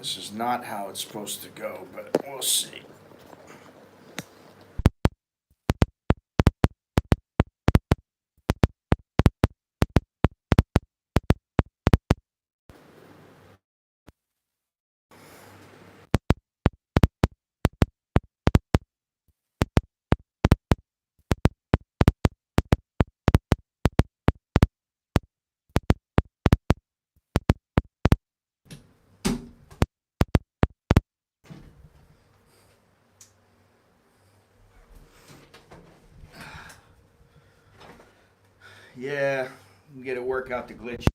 This is not how it's supposed to go, but we'll see. Yeah, we got to work out the glitch.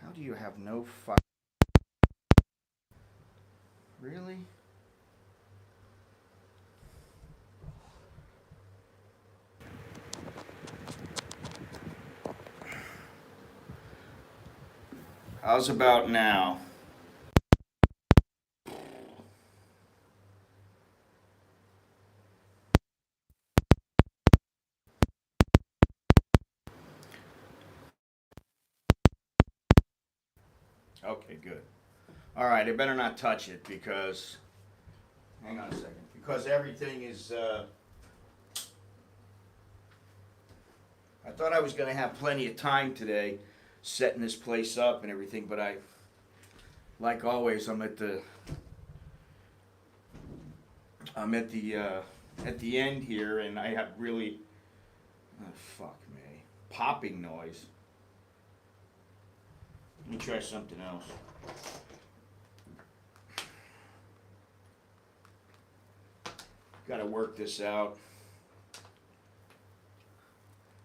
How do you have no fuck? Really? How's about now? Okay, good. All right, I better not touch it because, hang on a second, because everything is, I thought I was going to have plenty of time today setting this place up and everything, but like always, I'm at the end here, and I have really, fuck me, popping noise. Let me try something else. Got to work this out.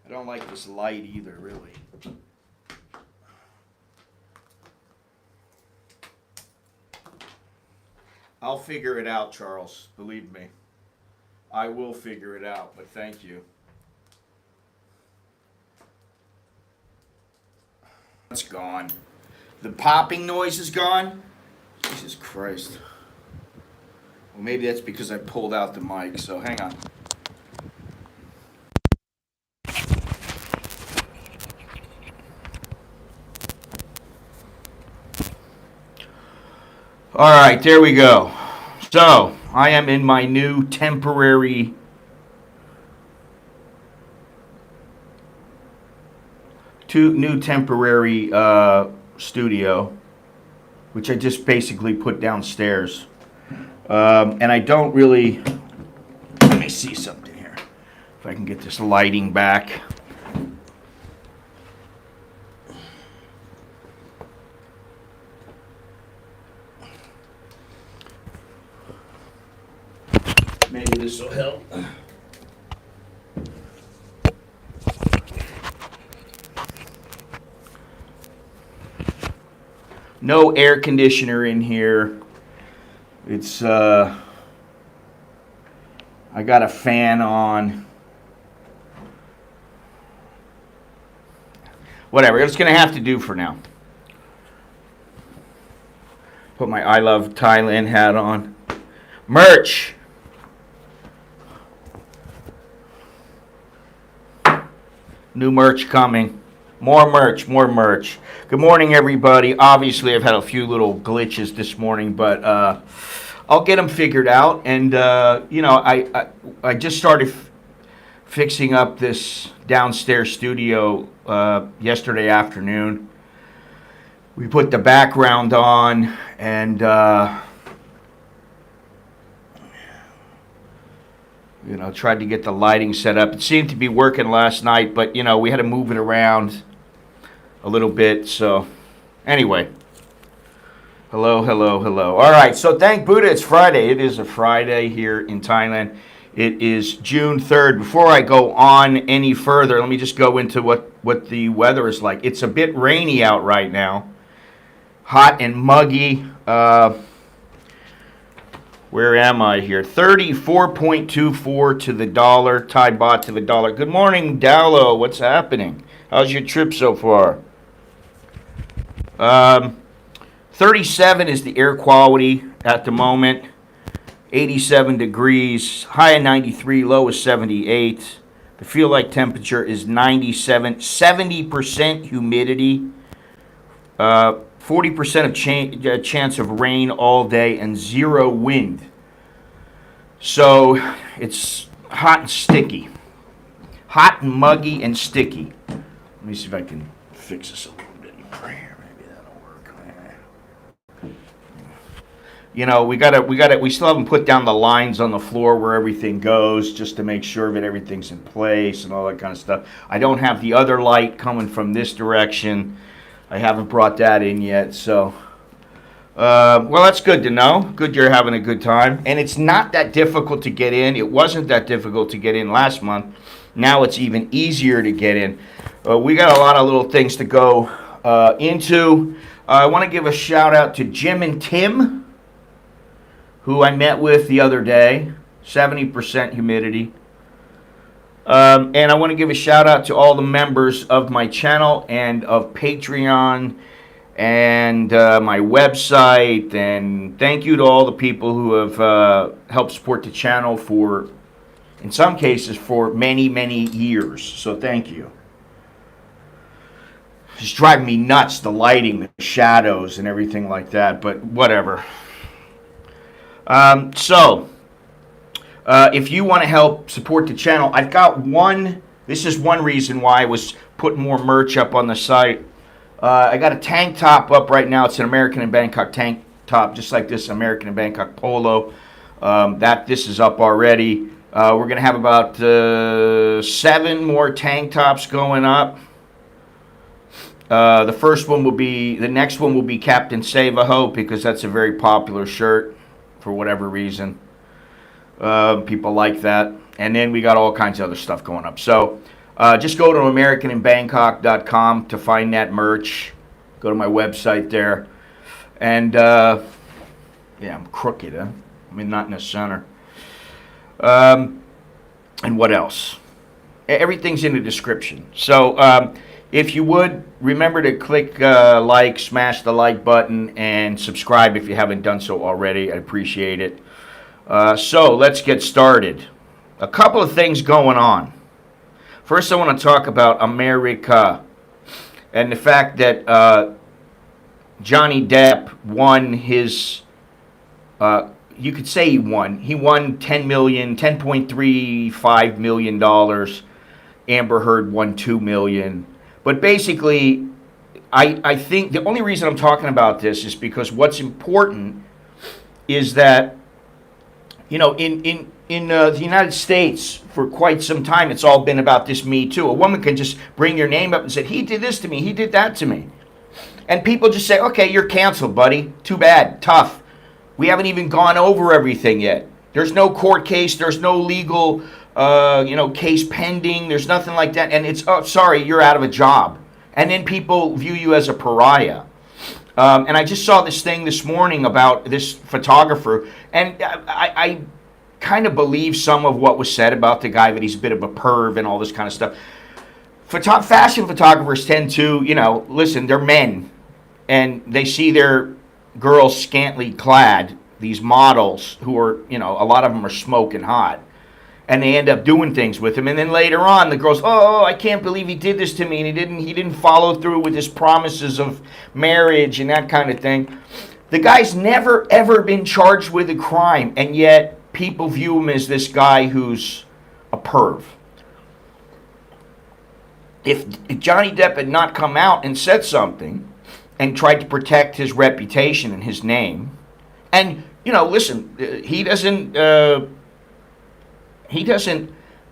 I don't like this light either, really. I'll figure it out, Charles. Believe me. I will figure it out, but thank you. It's gone. The popping noise is gone? Jesus Christ. Well, maybe that's because I pulled out the mic, so hang on. All right, there we go. So, I am in my new temporary studio, which I just basically put downstairs. And I don't really, let me see something here. If I can get this lighting back. Maybe this will help. No air conditioner in here. It's, I got a fan on. Whatever, it's going to have to do for now. Put my I Love Thailand hat on. Merch! New merch coming. More merch, more merch. Good morning, everybody. Obviously, I've had a few little glitches this morning, but I'll get them figured out. And, you know, I just started fixing up this downstairs studio yesterday afternoon. We put the background on and, you know, tried to get the lighting set up. It seemed to be working last night, but, you know, we had to move it around a little bit. So, anyway. Hello, hello, hello. All right, so thank Buddha, it's Friday. It is a Friday here in Thailand. It is June 3rd. Before I go on any further, let me just go into what the weather is like. It's a bit rainy out right now. Hot and muggy. Where am I here? 34.24 to the dollar. Thai baht to the dollar. Good morning, Dallo. What's happening? How's your trip so far? 37 is the air quality at the moment. 87 degrees. High of 93. Low of 78. The feel like temperature is 97, 70% humidity, 40% of chance of rain all day, and 0 wind. So it's hot and sticky. Hot and muggy and sticky. Let me see if I can fix this a little bit more here. Maybe that'll work. You know, we still haven't put down the lines on the floor where everything goes, just to make sure that everything's in place and all that kind of stuff. I don't have the other light coming from this direction. I haven't brought that in yet, so. Well, that's good to know. Good you're having a good time. And it's not that difficult to get in. It wasn't that difficult to get in last month. Now it's even easier to get in. We got a lot of little things to go into. I want to give a shout out to Jim and Tim, who I met with the other day. 70% humidity. And I want to give a shout out to all the members of my channel and of Patreon and my website. And thank you to all the people who have helped support the channel for, in some cases, for many, many years. So thank you. It's driving me nuts, the lighting, the shadows, and everything like that, but whatever. If you want to help support the channel, I've got this is one reason why I was putting more merch up on the site. I got a tank top up right now. It's an American in Bangkok tank top, just like this American in Bangkok polo. This is up already. We're going to have about 7 more tank tops going up. The next one will be Captain Save a Hope, because that's a very popular shirt for whatever reason. People like that. And then we got all kinds of other stuff going up. So just go to americaninbangkok.com to find that merch. Go to my website there. And yeah, I'm crooked, huh? I mean, not in the center. And what else? Everything's in the description. So if you would, remember to click like, smash the like button, and subscribe if you haven't done so already. I appreciate it. So let's get started. A couple of things going on. First, I want to talk about America and the fact that Johnny Depp won his, you could say he won. He won $10.35 million. Amber Heard won $2 million. But basically, I think the only reason I'm talking about this is because what's important is that, you know, in the United States, for quite some time, it's all been about this Me Too. A woman can just bring your name up and say, he did this to me, he did that to me. And people just say, okay, you're canceled, buddy. Too bad, tough. We haven't even gone over everything yet. There's no court case, there's no legal case pending, there's nothing like that. And it's, oh, sorry, you're out of a job. And then people view you as a pariah. And I just saw this thing this morning about this photographer, and I kind of believe some of what was said about the guy, that he's a bit of a perv and all this kind of stuff. Fashion photographers tend to, listen, they're men, and they see their girls scantily clad, these models who are, a lot of them are smoking hot, and they end up doing things with him. And then later on, the girls, oh, I can't believe he did this to me, and he didn't follow through with his promises of marriage and that kind of thing. The guy's never, ever been charged with a crime, and yet people view him as this guy who's a perv. If Johnny Depp had not come out and said something and tried to protect his reputation and his name, and, listen, he doesn't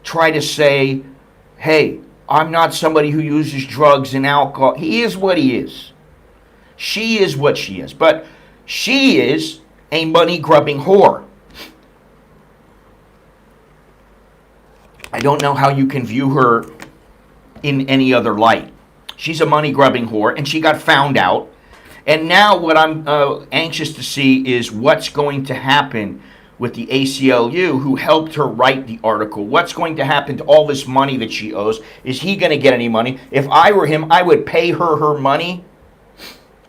try to say, hey, I'm not somebody who uses drugs and alcohol. He is what he is. She is what she is. But she is a money-grubbing whore. I don't know how you can view her in any other light. She's a money-grubbing whore, and she got found out. And now what I'm anxious to see is what's going to happen with the ACLU, who helped her write the article. What's going to happen to all this money that she owes? Is he going to get any money? If I were him, I would pay her her money.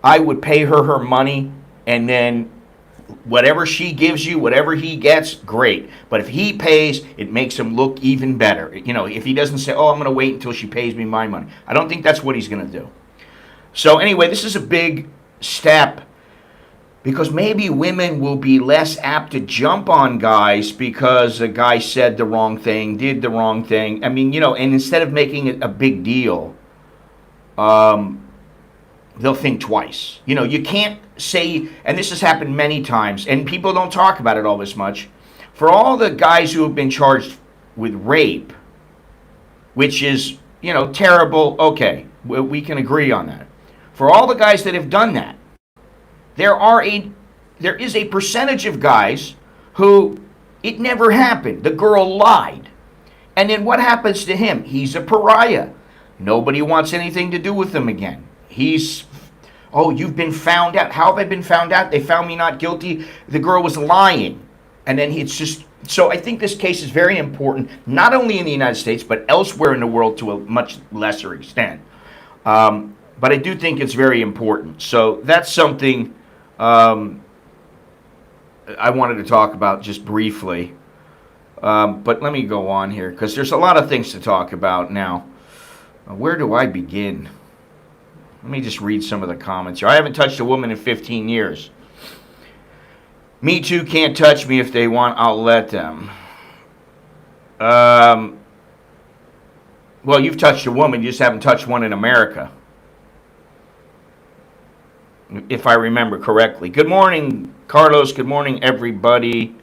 I would pay her her money and then Whatever she gives you, whatever he gets, great. But if he pays, it makes him look even better. You know, if he doesn't say, oh, I'm going to wait until she pays me my money. I don't think that's what he's going to do. So anyway, this is a big step because maybe women will be less apt to jump on guys because a guy said the wrong thing, did the wrong thing. I mean, you know, and instead of making it a big deal, they'll think twice. You know, you can't say, and this has happened many times, and people don't talk about it all this much. For all the guys who have been charged with rape, which is, you know, terrible, okay, we can agree on that. For all the guys that have done that, there is a percentage of guys who it never happened. The girl lied. And then what happens to him? He's a pariah. Nobody wants anything to do with him again. Oh, you've been found out. How have I been found out? They found me not guilty. The girl was lying. And then it's just, so I think this case is very important, not only in the United States, but elsewhere in the world to a much lesser extent. But I do think it's very important. So that's something I wanted to talk about just briefly. But let me go on here, because there's a lot of things to talk about now. Where do I begin? Let me just read some of the comments here. I haven't touched a woman in 15 years. Me Too can't touch me. If they want, I'll let them. Well, you've touched a woman. You just haven't touched one in America, if I remember correctly. Good morning, Carlos. Good morning, everybody.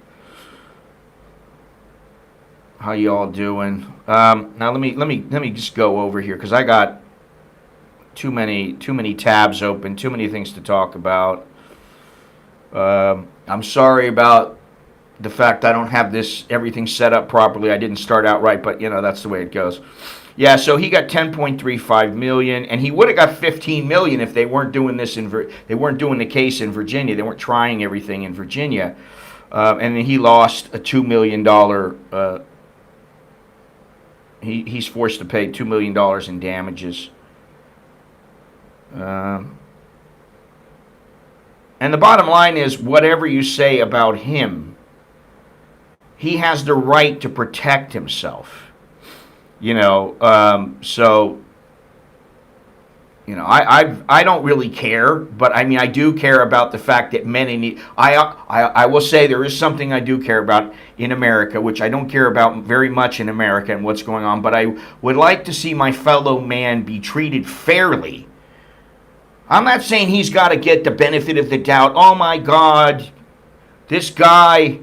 How you all doing? Now let me just go over here because I got too many tabs open, too many things to talk about. I'm sorry about the fact I don't have everything set up properly. I didn't start out right, but you know that's the way it goes. Yeah, so he got 10.35 million, and he would have got 15 million if they weren't doing this they weren't doing the case in Virginia. They weren't trying everything in Virginia, and then he lost a $2 million. He's forced to pay $2 million in damages. And the bottom line is, whatever you say about him, he has the right to protect himself. You know, so, you know, I don't really care, but I mean, I do care about the fact that men I will say there is something I do care about in America, which I don't care about very much in America and what's going on, but I would like to see my fellow man be treated fairly. I'm not saying he's got to get the benefit of the doubt. Oh my God, this guy,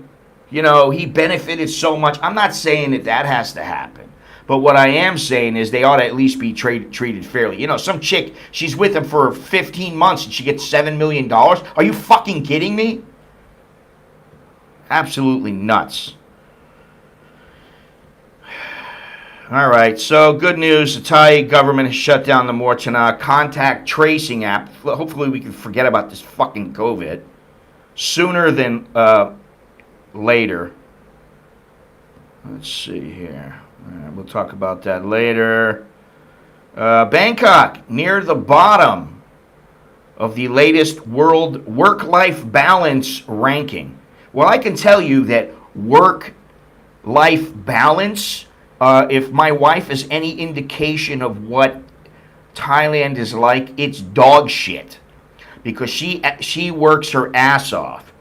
you know, he benefited so much. I'm not saying that has to happen. But what I am saying is they ought to at least be treated fairly. You know, some chick, she's with him for 15 months and she gets $7 million. Are you fucking kidding me? Absolutely nuts. All right, so good news. The Thai government has shut down the Morchana contact tracing app. Hopefully we can forget about this fucking COVID sooner than later. Let's see here. We'll talk about that later. Bangkok, near the bottom of the latest world work-life balance ranking. Well, I can tell you that work-life balance, if my wife is any indication of what Thailand is like, it's dog shit. Because she works her ass off.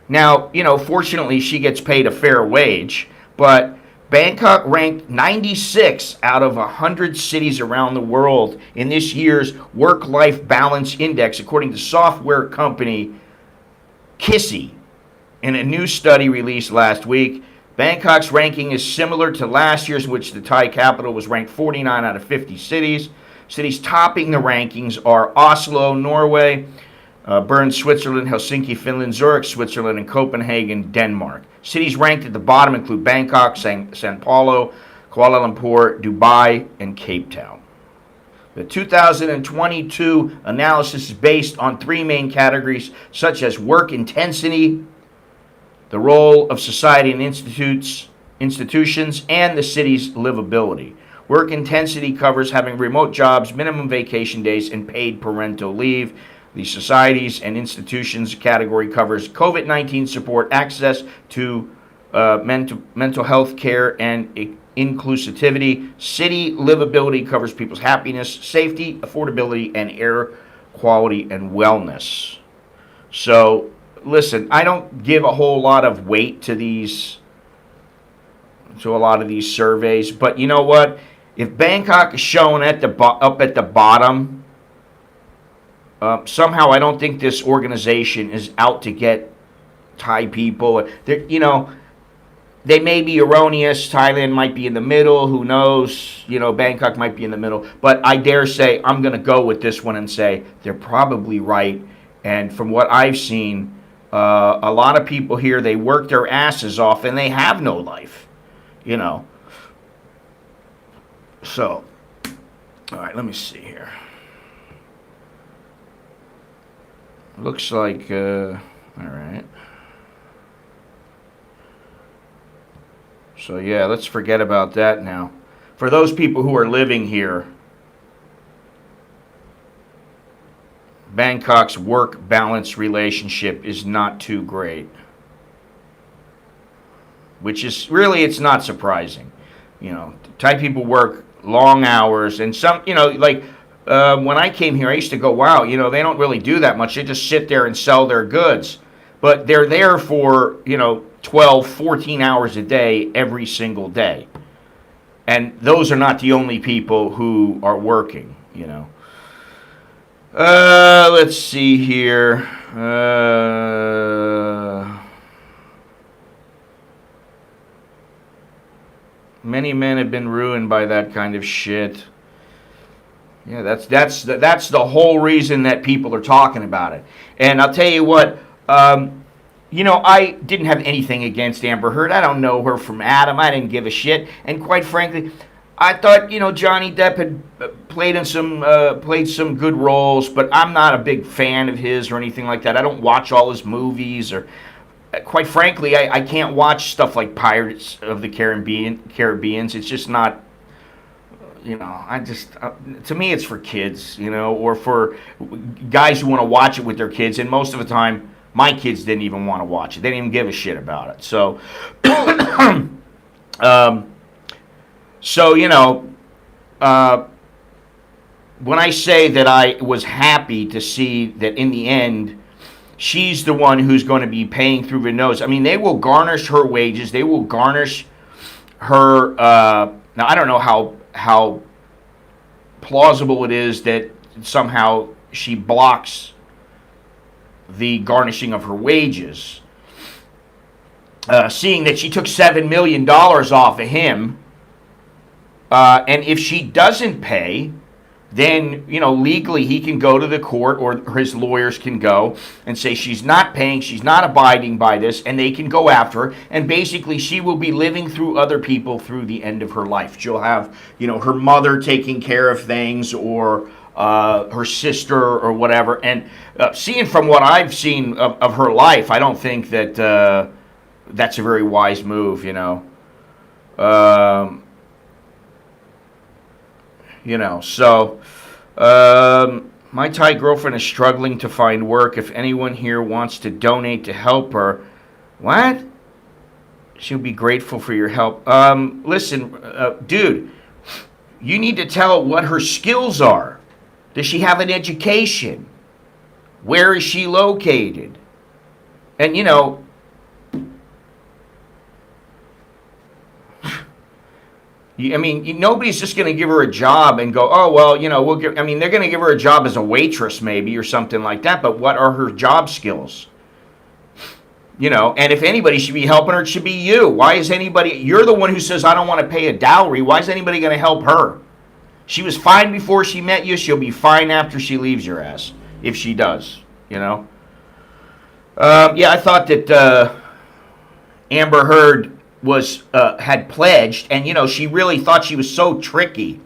Now, you know, fortunately she gets paid a fair wage, but Bangkok ranked 96 out of 100 cities around the world in this year's Work-Life Balance Index, according to software company Kissy. In a new study released last week, Bangkok's ranking is similar to last year's, in which the Thai capital was ranked 49 out of 50 cities. Cities topping the rankings are Oslo, Norway, Bern, Switzerland, Helsinki, Finland, Zurich, Switzerland, and Copenhagen, Denmark. Cities ranked at the bottom include Bangkok, Sao Paulo, Kuala Lumpur, Dubai, and Cape Town. The 2022 analysis is based on three main categories, such as work intensity, the role of society and institutions, and the city's livability. Work intensity covers having remote jobs, minimum vacation days, and paid parental leave. The societies and institutions category covers COVID-19 support, access to mental health care, and inclusivity. City livability covers people's happiness, safety, affordability, and air quality and wellness. So, listen, I don't give a whole lot of weight to a lot of these surveys, but you know what? If Bangkok is showing up at the bottom, somehow I don't think this organization is out to get Thai people. They may be erroneous. Thailand might be in the middle. Who knows? Bangkok might be in the middle. But I dare say I'm going to go with this one and say they're probably right. And from what I've seen, a lot of people here, they work their asses off and they have no life. So, all right, let me see here. Looks like, all right. So, yeah, let's forget about that now. For those people who are living here, Bangkok's work-balance relationship is not too great. Which is, really, it's not surprising. Thai people work long hours, and some, when I came here, I used to go, wow, they don't really do that much. They just sit there and sell their goods. But they're there for, 12, 14 hours a day, every single day. And those are not the only people who are working, Let's see here. Many men have been ruined by that kind of shit. Yeah, that's the whole reason that people are talking about it. And I'll tell you what, I didn't have anything against Amber Heard. I don't know her from Adam. I didn't give a shit. And quite frankly, I thought, Johnny Depp had played some good roles, but I'm not a big fan of his or anything like that. I don't watch all his movies, or quite frankly, I can't watch stuff like Pirates of the Caribbeans. It's just not, to me it's for kids, or for guys who want to watch it with their kids, and most of the time, my kids didn't even want to watch it. They didn't even give a shit about it. So, when I say that I was happy to see that in the end, she's the one who's going to be paying through her nose. I mean, they will garnish her wages. They will garnish her. Now, I don't know how plausible it is that somehow she blocks the garnishing of her wages. Seeing that she took $7 million off of him, and if she doesn't pay, then, legally he can go to the court, or his lawyers can go and say she's not paying, she's not abiding by this, and they can go after her, and basically she will be living through other people through the end of her life. She'll have, her mother taking care of things, or her sister, or whatever. And seeing from what I've seen of her life, I don't think that that's a very wise move, So, my Thai girlfriend is struggling to find work. If anyone here wants to donate to help her, what? She'll be grateful for your help. Listen, dude, you need to tell what her skills are. Does she have an education? Where is she located? And, nobody's just going to give her a job and go, oh, well, we'll give. They're going to give her a job as a waitress maybe, or something like that. But what are her job skills? And if anybody should be helping her, it should be you. Why is anybody? You're the one who says, I don't want to pay a dowry. Why is anybody going to help her? She was fine before she met you. She'll be fine after she leaves your ass, if she does. Yeah, I thought that Amber Heard had pledged, and she really thought she was so tricky.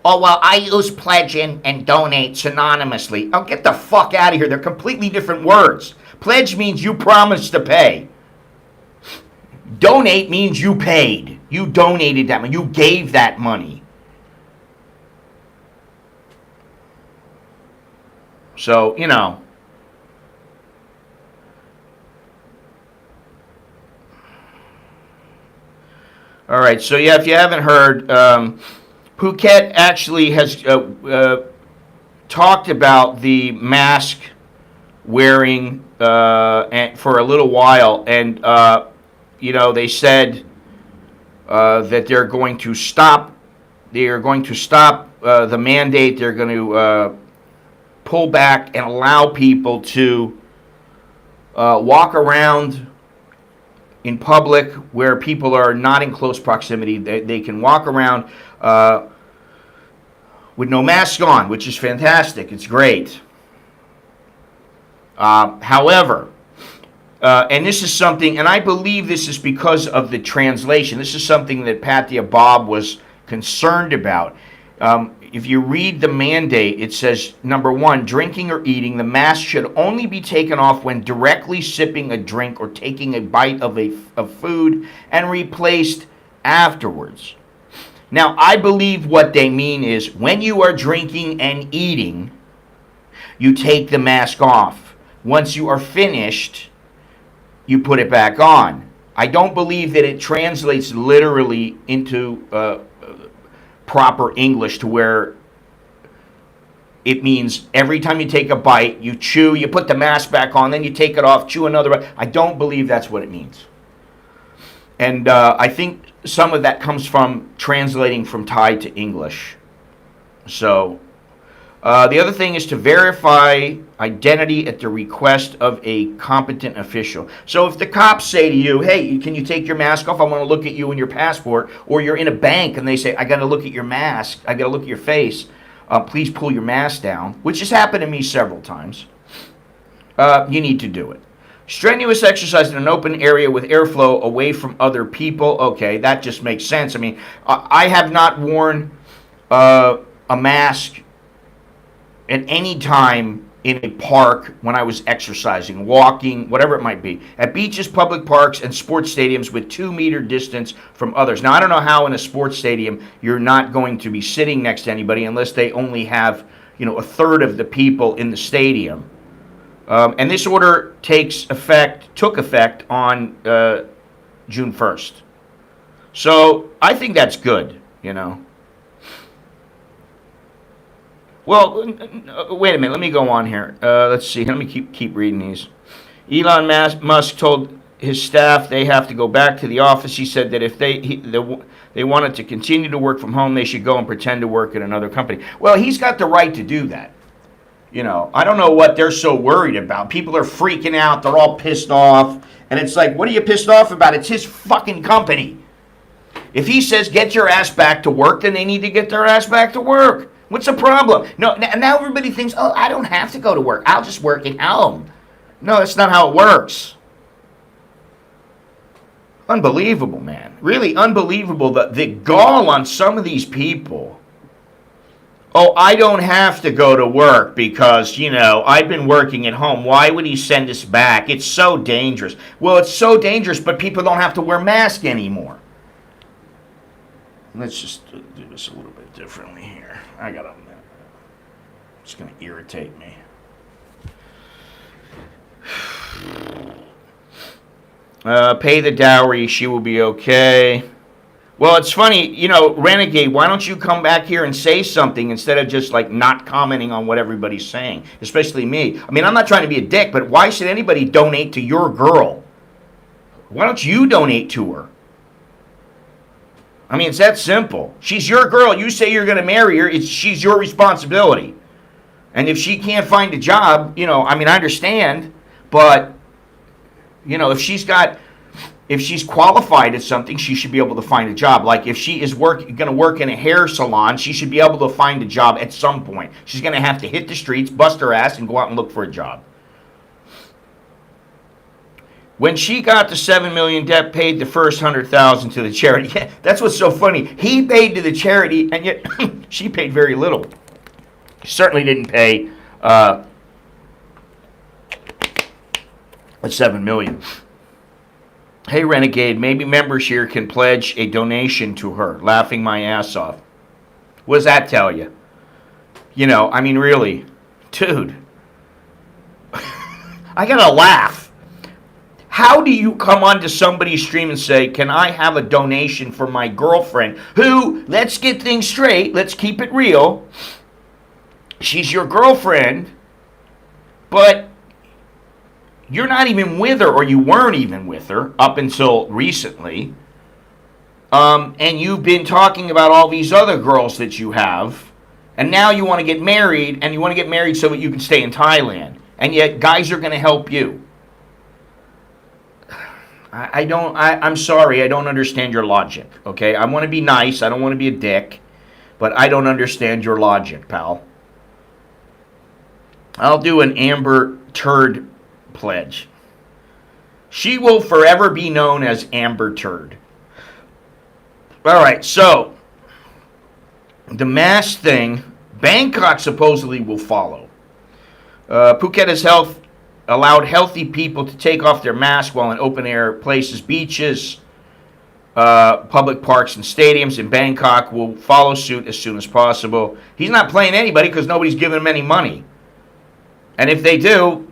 Oh, well, I use pledge and donate synonymously. Oh, get the fuck out of here. They're completely different words. Pledge means you promised to pay. Donate means you paid. You donated that money. You gave that money. So, All right, so yeah, if you haven't heard, Phuket actually has talked about the mask wearing for a little while, and they said that they're going to stop. They are going to stop the mandate. They're going to pull back and allow people to walk around in public where people are not in close proximity. They can walk around with no mask on, which is fantastic. It's great. However, and this is something, and I believe this is because of the translation. This is something that Patia Bob was concerned about. If you read the mandate, it says, number one, drinking or eating, the mask should only be taken off when directly sipping a drink or taking a bite of food and replaced afterwards. Now, I believe what they mean is when you are drinking and eating, you take the mask off. Once you are finished, you put it back on. I don't believe that it translates literally into proper English to where it means every time you take a bite, you chew, you put the mask back on, then you take it off, chew another bite. I don't believe that's what it means. And I think some of that comes from translating from Thai to English. So the other thing is to verify identity at the request of a competent official. So if the cops say to you, hey, can you take your mask off? I want to look at you and your passport. Or you're in a bank and they say, I got to look at your mask. I got to look at your face. Please pull your mask down, which has happened to me several times. You need to do it. Strenuous exercise in an open area with airflow away from other people. Okay, that just makes sense. I mean, I have not worn a mask at any time in a park when I was exercising, walking, whatever it might be. At beaches, public parks, and sports stadiums with 2-meter distance from others. Now, I don't know how in a sports stadium you're not going to be sitting next to anybody unless they only have, a third of the people in the stadium. And this order took effect on June 1st. So I think that's good, Well, wait a minute. Let me go on here. Let's see. Let me keep reading these. Elon Musk told his staff they have to go back to the office. He said that if they wanted to continue to work from home, they should go and pretend to work at another company. Well, he's got the right to do that. I don't know what they're so worried about. People are freaking out. They're all pissed off. And it's like, what are you pissed off about? It's his fucking company. If he says get your ass back to work, then they need to get their ass back to work. What's the problem? No, now everybody thinks, oh, I don't have to go to work. I'll just work at home. No, that's not how it works. Unbelievable, man. Really unbelievable. The gall on some of these people. Oh, I don't have to go to work because, I've been working at home. Why would he send us back? It's so dangerous. Well, it's so dangerous, but people don't have to wear masks anymore. Let's just do this a little bit differently here. It's going to irritate me. Pay the dowry. She will be okay. Well, it's funny, Renegade, why don't you come back here and say something instead of just not commenting on what everybody's saying, especially me. I mean, I'm not trying to be a dick, but why should anybody donate to your girl? Why don't you donate to her? I mean, it's that simple. She's your girl. You say you're going to marry her. She's your responsibility. And if she can't find a job, I understand, but, if she's qualified at something, she should be able to find a job. Like if she is going to work in a hair salon, she should be able to find a job at some point. She's going to have to hit the streets, bust her ass, and go out and look for a job. When she got the $7 million, Depp paid the first $100,000 to the charity. Yeah, that's what's so funny. He paid to the charity, and yet she paid very little. She certainly didn't pay $7 million. Hey, Renegade, maybe members here can pledge a donation to her. Laughing my ass off. What does that tell you? Really, dude. I gotta laugh. How do you come onto somebody's stream and say, can I have a donation for my girlfriend who, let's get things straight, let's keep it real, she's your girlfriend, but you're not even with her, or you weren't even with her up until recently, and you've been talking about all these other girls that you have, and now you want to get married, and you want to get married so that you can stay in Thailand, and yet guys are going to help you. I'm sorry, I don't understand your logic, okay? I want to be nice, I don't want to be a dick, but I don't understand your logic, pal. I'll do an Amber Turd pledge. She will forever be known as Amber Turd. All right, so the mask thing, Bangkok supposedly will follow. Phuket has allowed healthy people to take off their mask while in open-air places, beaches, public parks and stadiums in Bangkok will follow suit as soon as possible. He's not playing anybody because nobody's giving him any money. And if they do,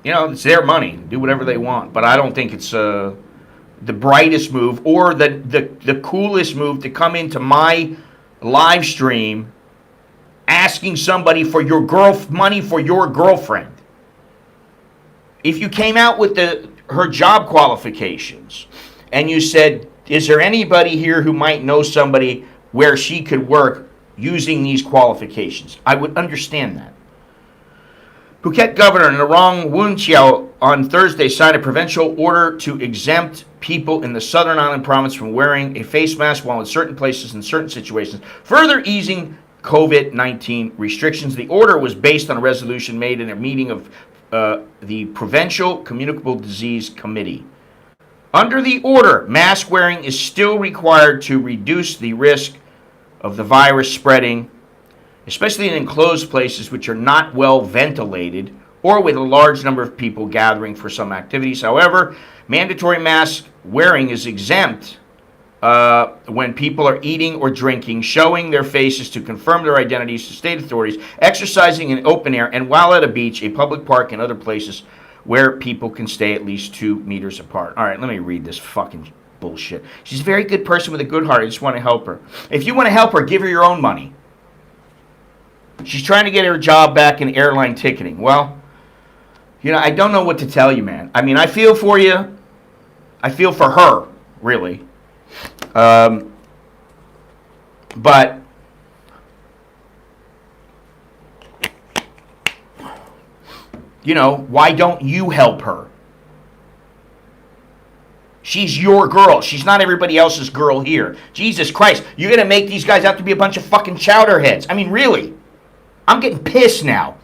it's their money. Do whatever they want. But I don't think it's the brightest move or the coolest move to come into my live stream asking somebody for your money for your girlfriend. If you came out with her job qualifications and you said, is there anybody here who might know somebody where she could work using these qualifications? I would understand that. Phuket Governor Narong Wunchiao on Thursday signed a provincial order to exempt people in the Southern Island province from wearing a face mask while in certain places in certain situations, further easing COVID-19 restrictions. The order was based on a resolution made in a meeting of the Provincial Communicable Disease Committee. Under the order, mask wearing is still required to reduce the risk of the virus spreading, especially in enclosed places which are not well ventilated or with a large number of people gathering for some activities. However, mandatory mask wearing is exempt when people are eating or drinking, showing their faces to confirm their identities to state authorities, exercising in open air, and while at a beach, a public park, and other places where people can stay at least 2 meters apart. All right, let me read this fucking bullshit. She's a very good person with a good heart. I just want to help her. If you want to help her, give her your own money. She's trying to get her job back in airline ticketing. Well, I don't know what to tell you, man. I mean, I feel for you. I feel for her, really. But why don't you help her? She's your girl. She's not everybody else's girl here. Jesus Christ, you're going to make these guys out to be a bunch of fucking chowderheads. I mean, really. I'm getting pissed now.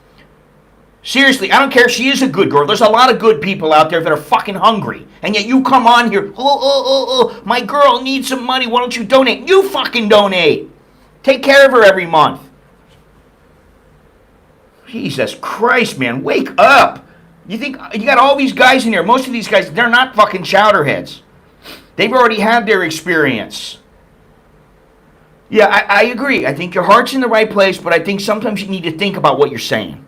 Seriously, I don't care if she is a good girl. There's a lot of good people out there that are fucking hungry. And yet you come on here, my girl needs some money. Why don't you donate? You fucking donate. Take care of her every month. Jesus Christ, man, wake up. You think you got all these guys in here. Most of these guys, they're not fucking chowderheads. They've already had their experience. Yeah, I agree. I think your heart's in the right place, but I think sometimes you need to think about what you're saying.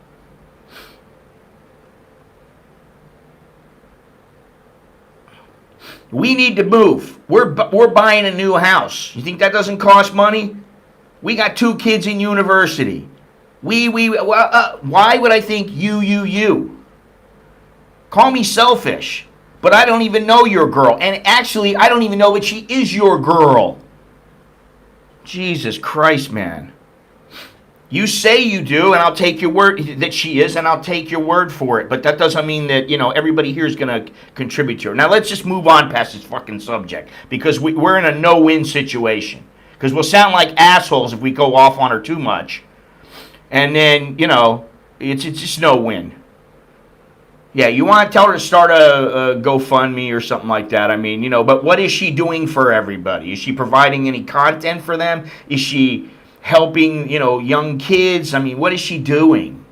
We need to move. We're buying a new house. You think that doesn't cost money? We got 2 kids in university. Why would I think you? Call me selfish, but I don't even know your girl. And actually, I don't even know that she is your girl. Jesus Christ, man. You say you do, and I'll take your word that she is, and I'll take your word for it. But that doesn't mean that, everybody here is going to contribute to her. Now, let's just move on past this fucking subject, because we're in a no-win situation. Because we'll sound like assholes if we go off on her too much. And then, it's just no win. Yeah, you want to tell her to start a GoFundMe or something like that. I mean, but what is she doing for everybody? Is she providing any content for them? Is she helping, young kids? I mean, what is she doing?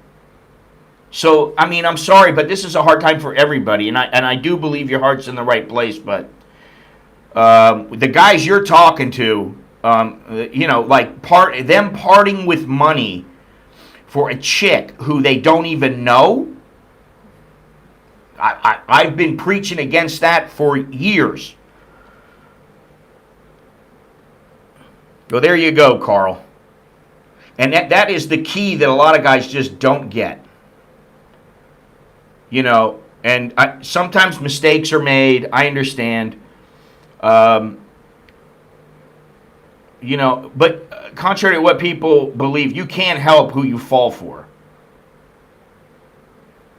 So, I mean, I'm sorry, but this is a hard time for everybody. And I do believe your heart's in the right place. But the guys you're talking to, like them parting with money for a chick who they don't even know, I've been preaching against that for years. Well, there you go, Carl. And that is the key that a lot of guys just don't get. You know, and sometimes mistakes are made. I understand. You know, but contrary to what people believe, you can't help who you fall for.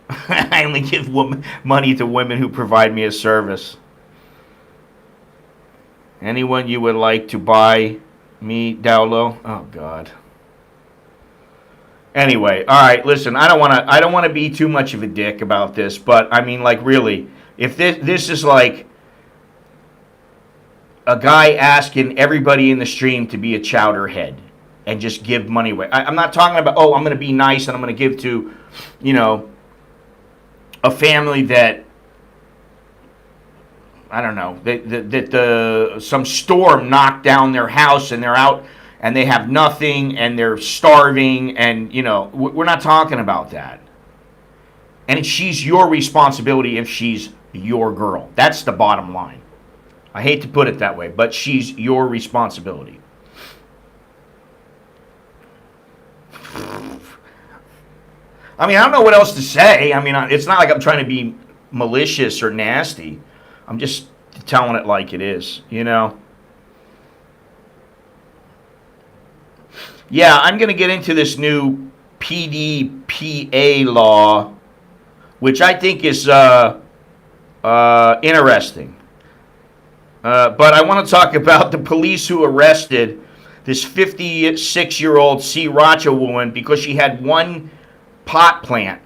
I only give money to women who provide me a service. Anyone you would like to buy me Dowlow? Oh God. Anyway, all right. Listen, I don't want to be too much of a dick about this, but I mean, like, really, if this is like a guy asking everybody in the stream to be a chowder head and just give money away. I'm not talking about, I'm going to be nice and I'm going to give to, you know, a family that, I don't know, that some storm knocked down their house and they're out and they have nothing and they're starving and, you know, we're not talking about that. And she's your responsibility if she's your girl. That's the bottom line. I hate to put it that way, but she's your responsibility. I mean, I don't know what else to say. I mean, it's not like I'm trying to be malicious or nasty. I'm just telling it like it is, you know? Yeah, I'm going to get into this new PDPA law, which I think is interesting. But I want to talk about the police who arrested this 56-year-old Sri Racha woman because she had one pot plant.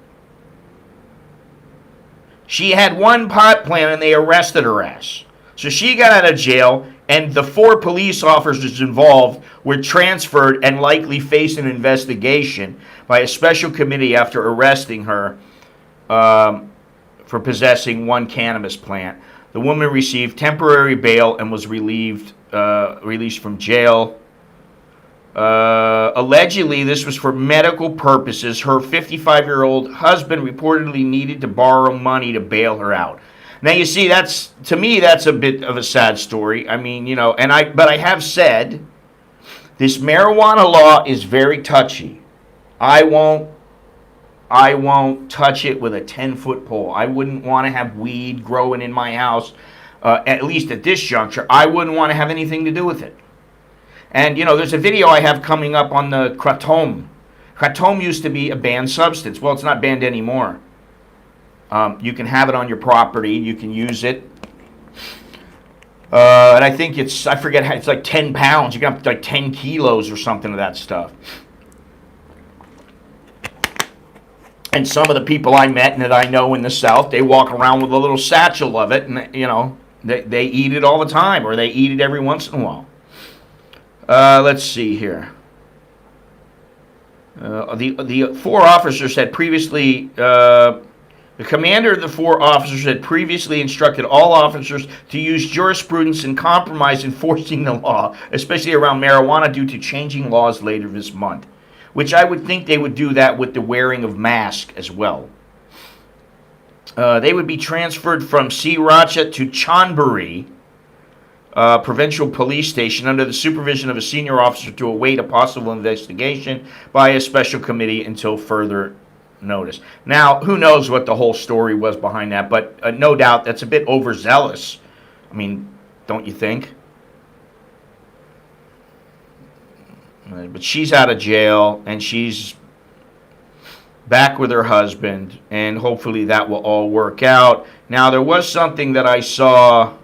She had one pot plant and they arrested her ass. So she got out of jail and the 4 police officers involved were transferred and likely face an investigation by a special committee after arresting her for possessing one cannabis plant. The woman received temporary bail and was released from jail. Allegedly, this was for medical purposes. Her 55-year-old husband reportedly needed to borrow money to bail her out. Now, you see, to me, that's a bit of a sad story. I mean, you know, but I have said this marijuana law is very touchy. I won't touch it with a 10-foot pole. I wouldn't want to have weed growing in my house, at least at this juncture. I wouldn't want to have anything to do with it. And, you know, there's a video I have coming up on the kratom. Kratom used to be a banned substance. Well, it's not banned anymore. You can have it on your property. You can use it. And I think I forget, it's like 10 pounds. You got like 10 kilos or something of that stuff. And some of the people I met and that I know in the South, they walk around with a little satchel of it, and, you know, they eat it all the time, or they eat it every once in a while. Let's see here. The 4 officers had previously, the commander of the 4 officers had previously instructed all officers to use jurisprudence and compromise enforcing the law, especially around marijuana, due to changing laws later this month. Which I would think they would do that with the wearing of masks as well. They would be transferred from Sri Racha to Chonburi Provincial Police Station under the supervision of a senior officer to await a possible investigation by a special committee until further notice. Now, who knows what the whole story was behind that, but no doubt that's a bit overzealous. I mean, don't you think? But she's out of jail, and she's back with her husband, and hopefully that will all work out. Now, there was something that I saw,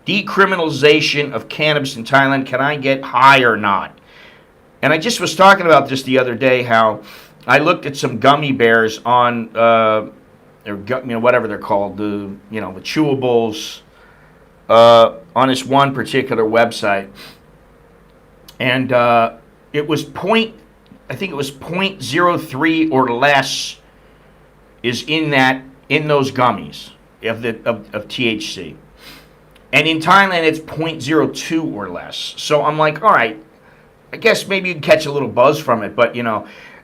decriminalization of cannabis in Thailand. Can I get high or not? And I just was talking about this the other day, how I looked at some gummy bears on, whatever they're called, the chewables, on this one particular website, and it was 0.03 or less is in those gummies of THC, and in Thailand it's 0.02 or less. So I'm like, all right, I guess maybe you can catch a little buzz from it, but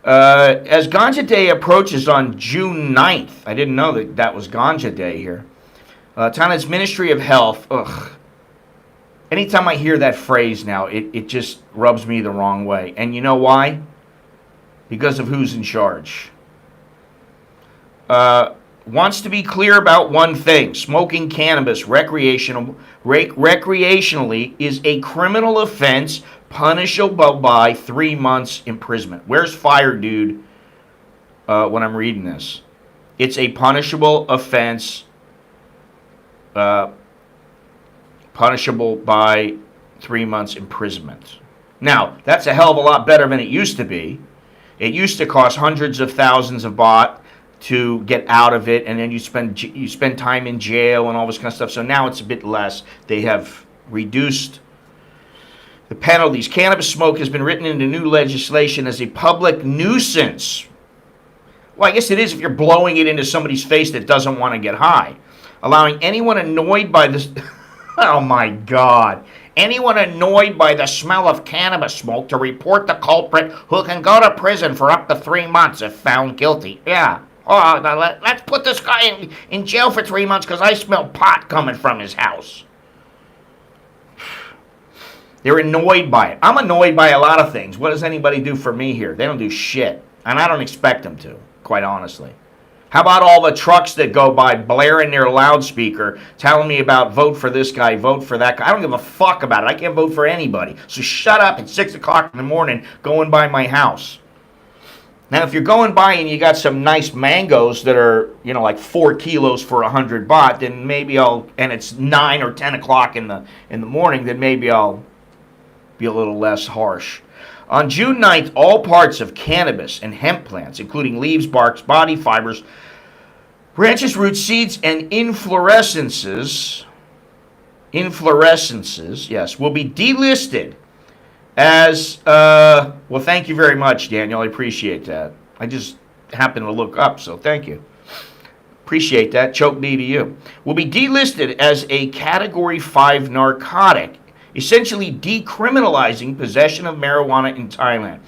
As Ganja Day approaches on June 9th, I didn't know that was Ganja Day here. Thailand's Ministry of Health, anytime I hear that phrase now, it just rubs me the wrong way. And you know why? Because of who's in charge. Wants to be clear about one thing. Smoking cannabis recreationally is a criminal offense punishable by 3 months imprisonment. Where's fire, dude, when I'm reading this? It's a punishable offense punishable by 3 months imprisonment. Now, that's a hell of a lot better than it used to be. It used to cost hundreds of thousands of baht to get out of it, and then you spend time in jail and all this kind of stuff. So now it's a bit less. They have reduced the penalties. Cannabis smoke has been written into new legislation as a public nuisance. Well, I guess it is if you're blowing it into somebody's face that doesn't want to get high. Allowing anyone annoyed by this... oh my God. Anyone annoyed by the smell of cannabis smoke to report the culprit, who can go to prison for up to 3 months if found guilty. Yeah. Oh, let's put this guy in jail for 3 months because I smell pot coming from his house. They're annoyed by it. I'm annoyed by a lot of things. What does anybody do for me here? They don't do shit. And I don't expect them to, quite honestly. How about all the trucks that go by blaring their loudspeaker, telling me about vote for this guy, vote for that guy? I don't give a fuck about it. I can't vote for anybody. So shut up at 6 o'clock in the morning going by my house. Now, if you're going by and you got some nice mangoes that are, like 4 kilos for 100 baht, then maybe and it's 9 or 10 o'clock in the morning, then maybe I'll be a little less harsh. On June 9th, all parts of cannabis and hemp plants, including leaves, barks, body fibers, branches, roots, seeds, and inflorescences, yes, will be delisted as, well, thank you very much, Daniel. I appreciate that. I just happened to look up, so thank you. Appreciate that. Choke D to you. Will be delisted as a Category 5 narcotic, essentially decriminalizing possession of marijuana in Thailand.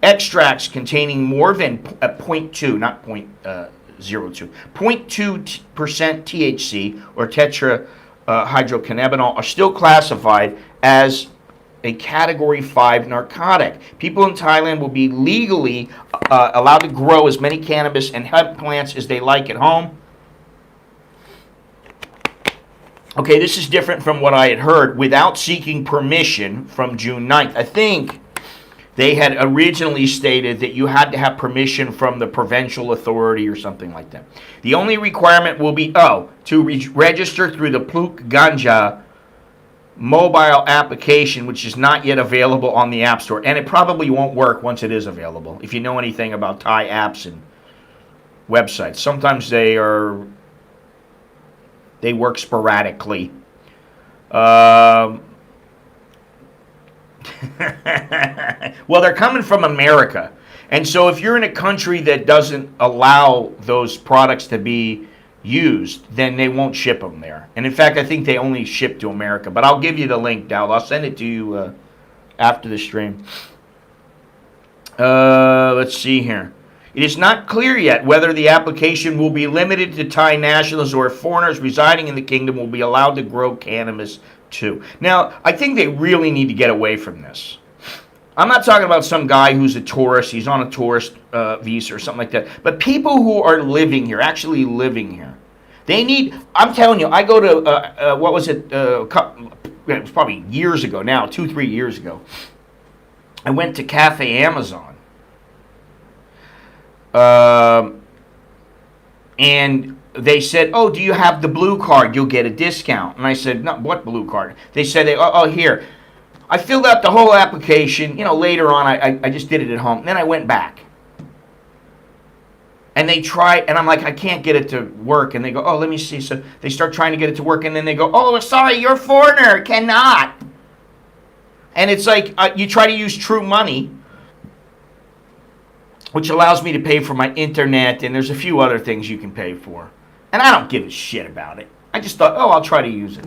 Extracts containing more than 0.2, not 0.02, 0.2% THC or tetrahydrocannabinol are still classified as a Category 5 narcotic. People in Thailand will be legally allowed to grow as many cannabis and hemp plants as they like at home. Okay, this is different from what I had heard, without seeking permission from June 9th. I think they had originally stated that you had to have permission from the provincial authority or something like that. The only requirement will be, to register through the Pluk Ganja mobile application, which is not yet available on the App Store. And it probably won't work once it is available, if you know anything about Thai apps and websites. Sometimes they work sporadically. Well, they're coming from America. And so if you're in a country that doesn't allow those products to be used, then they won't ship them there. And in fact, I think they only ship to America. But I'll give you the link, Dal. I'll send it to you after the stream. Let's see here. It is not clear yet whether the application will be limited to Thai nationals or if foreigners residing in the kingdom will be allowed to grow cannabis too. Now, I think they really need to get away from this. I'm not talking about some guy who's a tourist, he's on a tourist visa or something like that, but people who are living here, actually living here. They need, I'm telling you, I go to, what was it, it was probably years ago now, 2-3 years ago. I went to Cafe Amazon. And they said, oh, do you have the blue card? You'll get a discount. And I said, no, what blue card? They said, here. I filled out the whole application. Later on, I just did it at home. Then I went back. And they tried, and I'm like, I can't get it to work. And they go, oh, let me see. So they start trying to get it to work, and then they go, oh, sorry, you're a foreigner, cannot. And it's like, you try to use True Money, which allows me to pay for my internet, and there's a few other things you can pay for. And I don't give a shit about it. I just thought, I'll try to use it.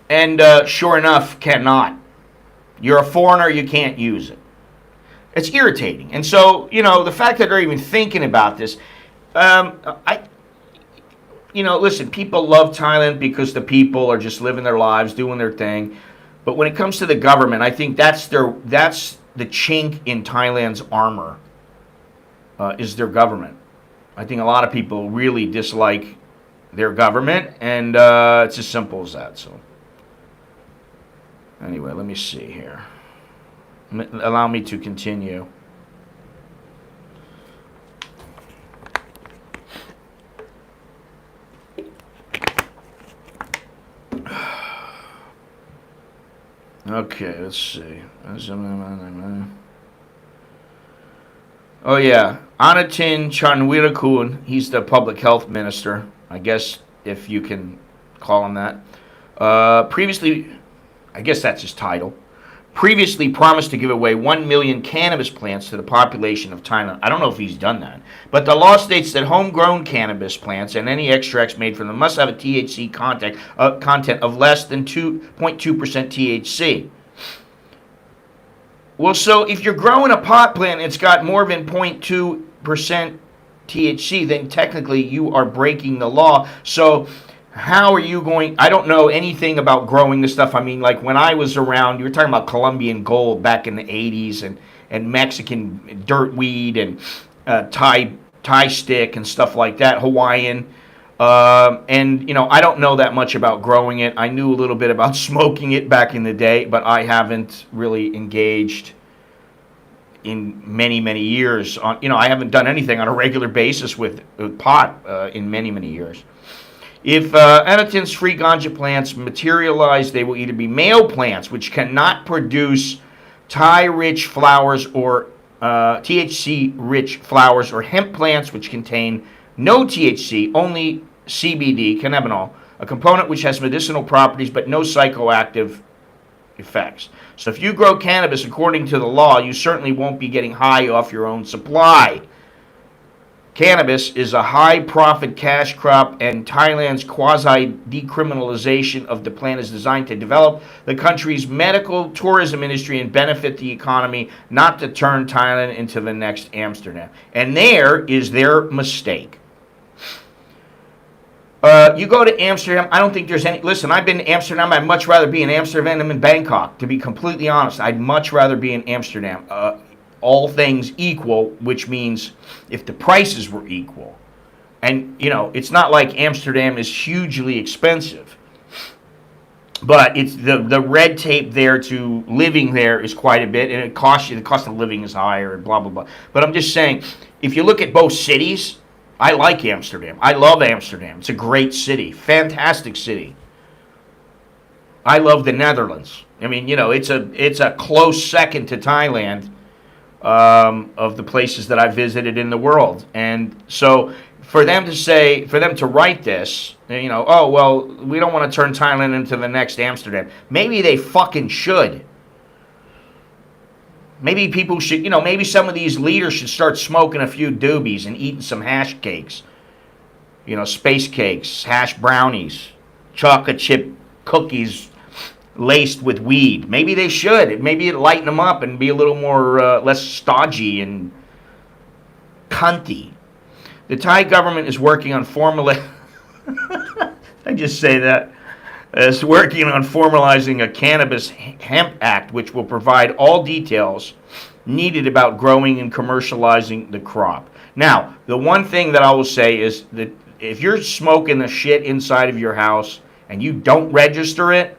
And sure enough, cannot. You're a foreigner, you can't use it. It's irritating. And so, the fact that they're even thinking about this, listen, people love Thailand because the people are just living their lives, doing their thing. But when it comes to the government, I think that's the chink in Thailand's armor, is their government. I think a lot of people really dislike their government, and it's as simple as that. So, anyway, let me see here. Allow me to continue. Okay, let's see. Oh yeah, Anutin Charnvirakul, he's the public health minister, I guess, if you can call him that. Previously, I guess that's his title, previously promised to give away 1 million cannabis plants to the population of Thailand. I don't know if he's done that. But the law states that homegrown cannabis plants and any extracts made from them must have a THC content of less than 2.2% THC. Well, so if you're growing a pot plant and it's got more than 0.2% THC, then technically you are breaking the law. So how are you going? I don't know anything about growing this stuff. I mean, like when I was around, you were talking about Colombian gold back in the 80s and Mexican dirt weed and Thai stick and stuff like that, Hawaiian. And, I don't know that much about growing it. I knew a little bit about smoking it back in the day, but I haven't really engaged in many, many years. I haven't done anything on a regular basis with pot in many, many years. If Anutin's free ganja plants materialize, they will either be male plants, which cannot produce Thai-rich flowers or THC-rich flowers, or hemp plants, which contain no THC, only CBD, cannabinol, a component which has medicinal properties but no psychoactive effects. So if you grow cannabis according to the law, you certainly won't be getting high off your own supply. Cannabis is a high-profit cash crop, and Thailand's quasi-decriminalization of the plant is designed to develop the country's medical tourism industry and benefit the economy, not to turn Thailand into the next Amsterdam. And there is their mistake. You go to Amsterdam, I don't think there's any... Listen, I've been to Amsterdam. I'd much rather be in Amsterdam than in Bangkok, to be completely honest. I'd much rather be in Amsterdam. All things equal, which means if the prices were equal. And, it's not like Amsterdam is hugely expensive. But it's the red tape there to living there is quite a bit, and the cost of living is higher, and blah, blah, blah. But I'm just saying, if you look at both cities, I like Amsterdam. I love Amsterdam. It's a great city. Fantastic city. I love the Netherlands. I mean, it's a close second to Thailand. Of the places that I visited in the world. And so for them to write this, oh, well, we don't want to turn Thailand into the next Amsterdam. Maybe they fucking should. Maybe people should, maybe some of these leaders should start smoking a few doobies and eating some hash cakes. Space cakes, hash brownies, chocolate chip cookies, laced with weed. Maybe they should. Maybe it'd lighten them up and be a little more less stodgy and cunty. The Thai government is working on I just say that. Is working on formalizing a cannabis hemp act, which will provide all details needed about growing and commercializing the crop. Now, the one thing that I will say is that if you're smoking the shit inside of your house and you don't register it,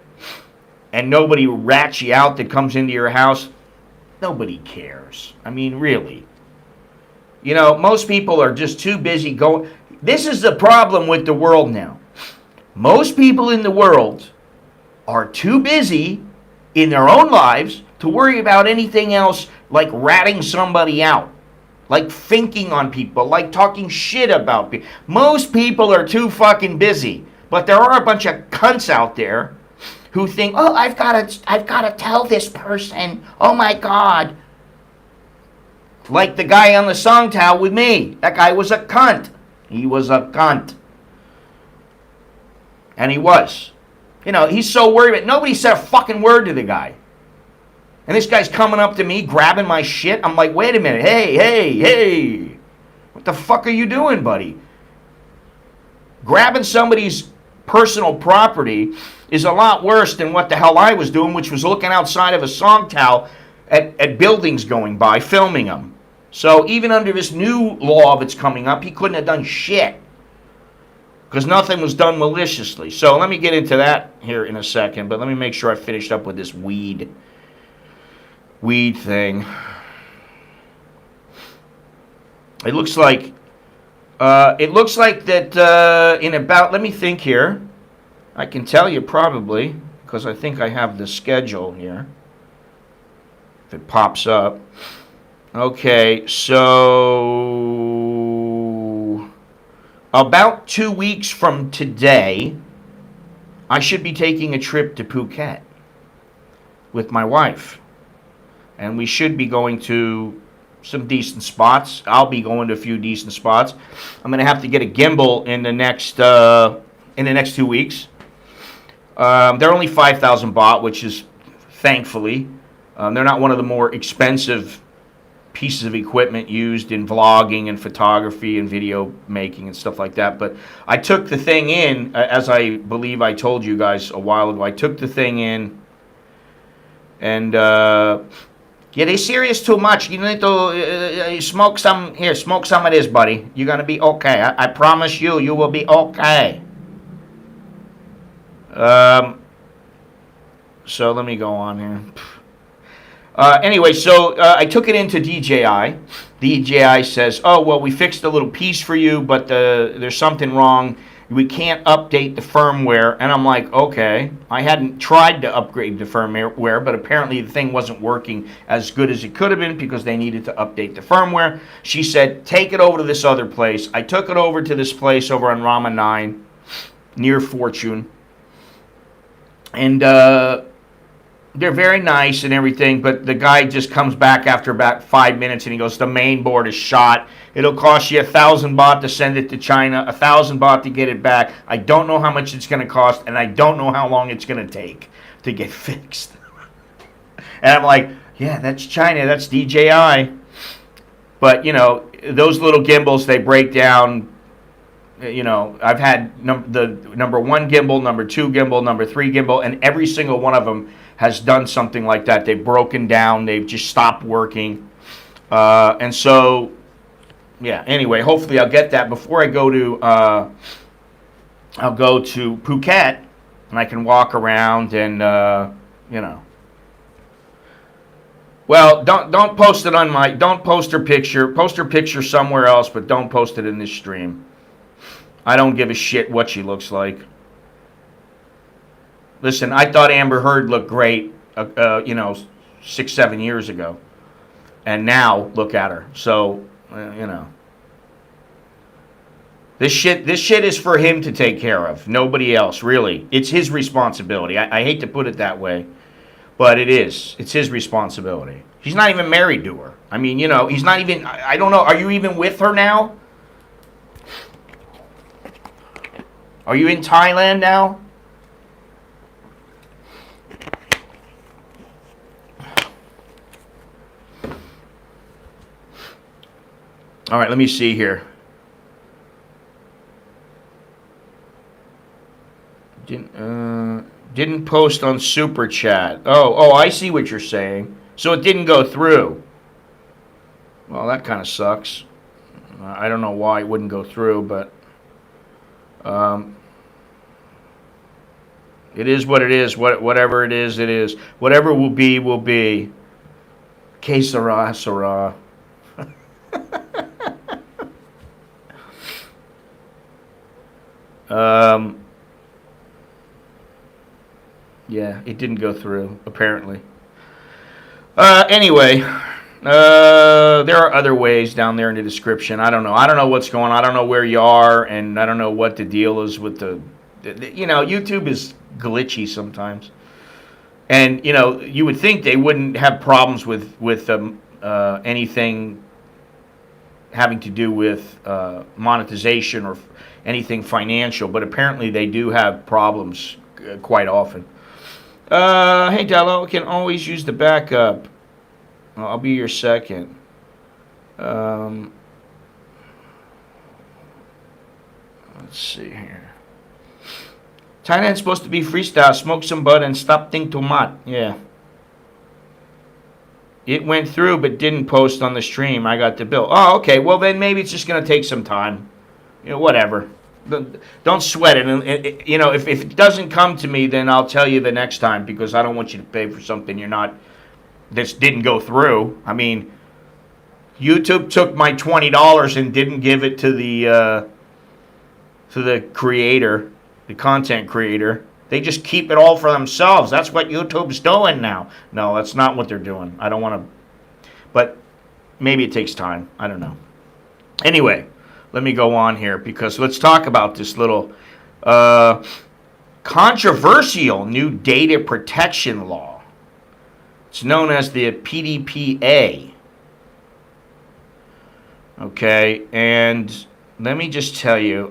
and nobody rats you out that comes into your house, nobody cares. I mean, really. Most people are just too busy going. This is the problem with the world now. Most people in the world are too busy in their own lives to worry about anything else, like ratting somebody out, like thinking on people, like talking shit about people. Most people are too fucking busy. But there are a bunch of cunts out there who think, oh, I've got to tell this person, oh my God. Like the guy on the song towel with me. That guy was a cunt. He was a cunt. And he was. He's so worried about it. Nobody said a fucking word to the guy. And this guy's coming up to me, grabbing my shit. I'm like, wait a minute. Hey. What the fuck are you doing, buddy? Grabbing somebody's personal property is a lot worse than what the hell I was doing, which was looking outside of a song towel at buildings going by, filming them. So even under this new law that's coming up, he couldn't have done shit. Because nothing was done maliciously. So let me get into that here in a second, but let me make sure I finished up with this weed thing. It looks like that in about, let me think here. I can tell you probably, because I think I have the schedule here. If it pops up. Okay, so about 2 weeks from today, I should be taking a trip to Phuket with my wife. And we should be going to some decent spots. I'll be going to a few decent spots. I'm going to have to get a gimbal in the next 2 weeks. They're only 5,000 baht, which is, thankfully, they're not one of the more expensive pieces of equipment used in vlogging and photography and video making and stuff like that. But I took the thing in, as I believe I told you guys a while ago. I took the thing in, and yeah, they're serious too much. You need to smoke some. Here, smoke some of this, buddy. You're going to be okay. I promise you, you will be okay. So let me go on here. Anyway, so I took it into DJI. DJI says, oh, well, we fixed a little piece for you, but there's something wrong. We can't update the firmware. And I'm like, okay. I hadn't tried to upgrade the firmware, but apparently the thing wasn't working as good as it could have been because they needed to update the firmware. She said, take it over to this other place. I took it over to this place over on Rama 9 near Fortune. And they're very nice and everything, but the guy just comes back after about 5 minutes and he goes, the main board is shot. It'll cost you 1,000 baht to send it to China, 1,000 baht to get it back. I don't know how much it's going to cost, and I don't know how long it's going to take to get fixed. And I'm like, yeah, that's China, that's DJI. But, you know, those little gimbals, they break down. You know, I've had the number 1 gimbal, number 2 gimbal, number 3 gimbal, and every single one of them has done something like that. They've broken down. They've just stopped working. And so, yeah, anyway, hopefully I'll get that before I go to, I'll go to Phuket, and I can walk around and, you know. Well, don't post it on my, don't post her picture somewhere else, but don't post it in this stream. I don't give a shit what she looks like. Listen, I thought Amber Heard looked great, you know, 6-7 years ago. And now, look at her. So, you know. This shit is for him to take care of. Nobody else, really. It's his responsibility. I hate to put it that way, but it is. It's his responsibility. He's not even married to her. I mean, you know, he's not even, I don't know, are you even with her now? Are you in Thailand now? All right, let me see here. Didn't post on Super Chat. Oh, I see what you're saying. So it didn't go through. Well, that kind of sucks. I don't know why it wouldn't go through, but it is what it is. Whatever it is, it is. Whatever will be, will be. Que sera, sera. Yeah, it didn't go through, apparently. Anyway, there are other ways down there in the description. I don't know. I don't know what's going on. I don't know where you are, and I don't know what the deal is with the you know, YouTube is glitchy sometimes. And, you know, you would think they wouldn't have problems with anything having to do with monetization or anything financial, but apparently they do have problems quite often. Hey, Dello, can always use the backup. I'll be your second. Let's see here. Thailand's supposed to be freestyle. Smoke some bud and stop think too much. Yeah. It went through but didn't post on the stream. I got the bill. Oh, okay. Well, then maybe it's just going to take some time. Whatever. Don't sweat it. You know, if it doesn't come to me, then I'll tell you the next time, because I don't want you to pay for something this didn't go through. I mean, YouTube took my $20 and didn't give it to the creator, the content creator. They just keep it all for themselves. That's what YouTube's doing now. No, that's not what they're doing. I don't want to, but maybe it takes time. I don't know. Anyway, let me go on here, because let's talk about this little controversial new data protection law. It's known as the PDPA. Okay, and let me just tell you,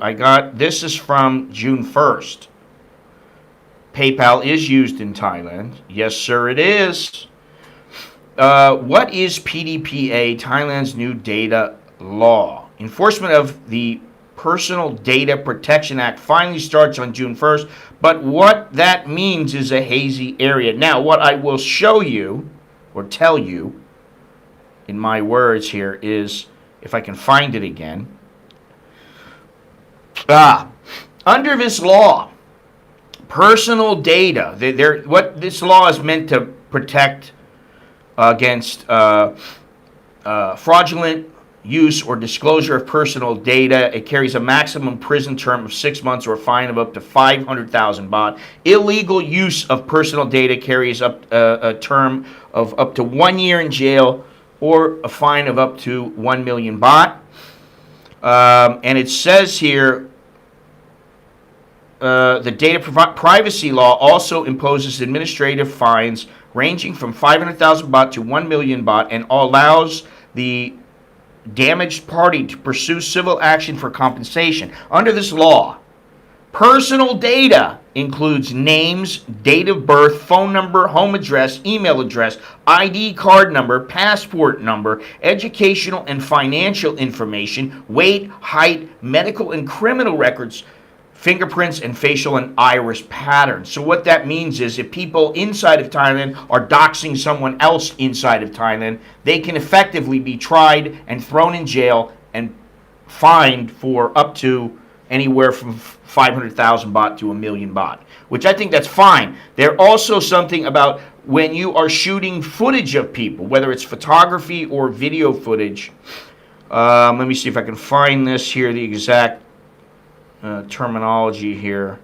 this is from June 1st. PayPal is used in Thailand. Yes, sir, it is. What is PDPA, Thailand's new data law? Enforcement of the Personal Data Protection Act finally starts on June 1st, but what that means is a hazy area. Now, what I will show you, or tell you, in my words here, is, if I can find it again. Under this law, personal data, what this law is meant to protect against fraudulent use or disclosure of personal data. It carries a maximum prison term of 6 months or a fine of up to 500,000 baht. Illegal use of personal data carries up a term of up to 1 year in jail or a fine of up to 1 million baht. And it says here, the data privacy law also imposes administrative fines ranging from 500,000 baht to 1 million baht, and allows the damaged party to pursue civil action for compensation. Under this law, personal data includes names, date of birth, phone number, home address, email address, ID card number, passport number, educational and financial information, weight, height, medical and criminal records, fingerprints, and facial and iris patterns. So what that means is, if people inside of Thailand are doxing someone else inside of Thailand, they can effectively be tried and thrown in jail and fined for up to anywhere from 500,000 baht to 1 million baht, which I think that's fine. There's also something about when you are shooting footage of people, whether it's photography or video footage. Let me see if I can find this here, the exact terminology here.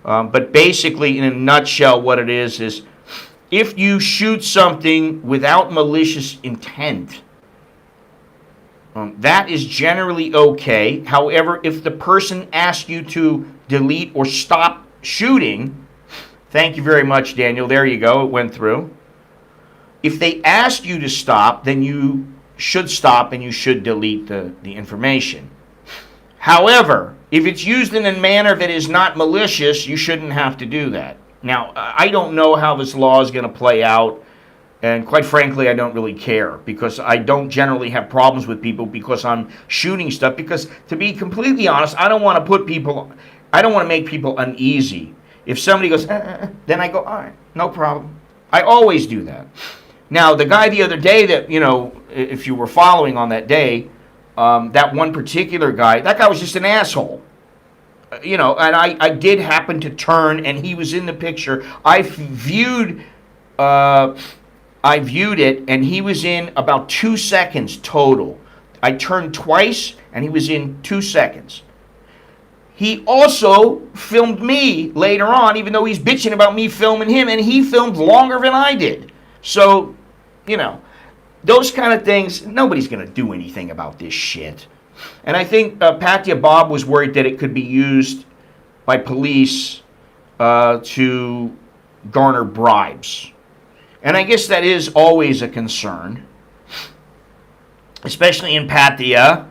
But basically, in a nutshell, what it is if you shoot something without malicious intent, that is generally okay. However, if the person asks you to delete or stop shooting, thank you very much, Daniel. There you go. It went through. If they ask you to stop, then you should stop and you should delete the information. However, if it's used in a manner that is not malicious, you shouldn't have to do that. Now, I don't know how this law is going to play out, and quite frankly, I don't really care, because I don't generally have problems with people because I'm shooting stuff, because, to be completely honest, I don't want to make people uneasy. If somebody goes, then I go, all right, no problem. I always do that. Now, the guy the other day that, if you were following on that day, that one particular guy, that guy was just an asshole. And I did happen to turn, and he was in the picture. I viewed it, and he was in about 2 seconds total. I turned twice, and he was in 2 seconds. He also filmed me later on, even though he's bitching about me filming him, and he filmed longer than I did. So, those kind of things, nobody's going to do anything about this shit. And I think Patia Bob was worried that it could be used by police to garner bribes. And I guess that is always a concern, especially in Pattaya.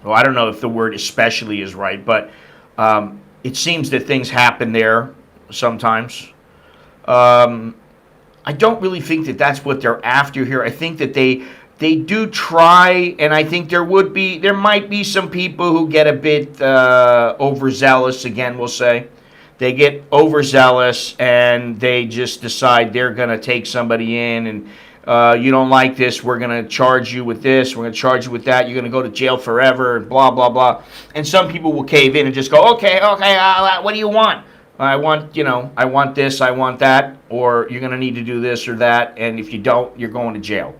Well, I don't know if the word especially is right, but it seems that things happen there sometimes. I don't really think that that's what they're after here. I think that they do try, and I think there might be some people who get a bit overzealous. Again, we'll say they get overzealous and they just decide they're going to take somebody in, and you don't like this, we're going to charge you with this, we're going to charge you with that, you're going to go to jail forever, and blah blah blah. And some people will cave in and just go, okay, what do you want? I want this, I want that, or you're going to need to do this or that, and if you don't, you're going to jail.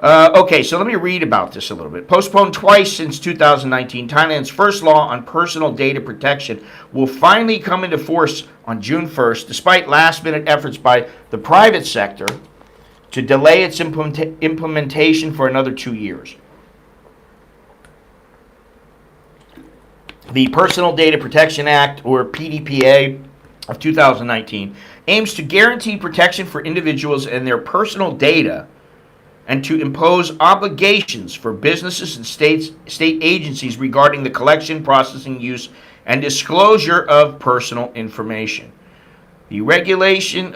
Okay, so let me read about this a little bit. Postponed twice since 2019, Thailand's first law on personal data protection will finally come into force on June 1st, despite last-minute efforts by the private sector to delay its implementation for another 2 years. The Personal Data Protection Act, or PDPA, of 2019 aims to guarantee protection for individuals and their personal data, and to impose obligations for businesses and state agencies regarding the collection, processing, use, and disclosure of personal information. The legislation,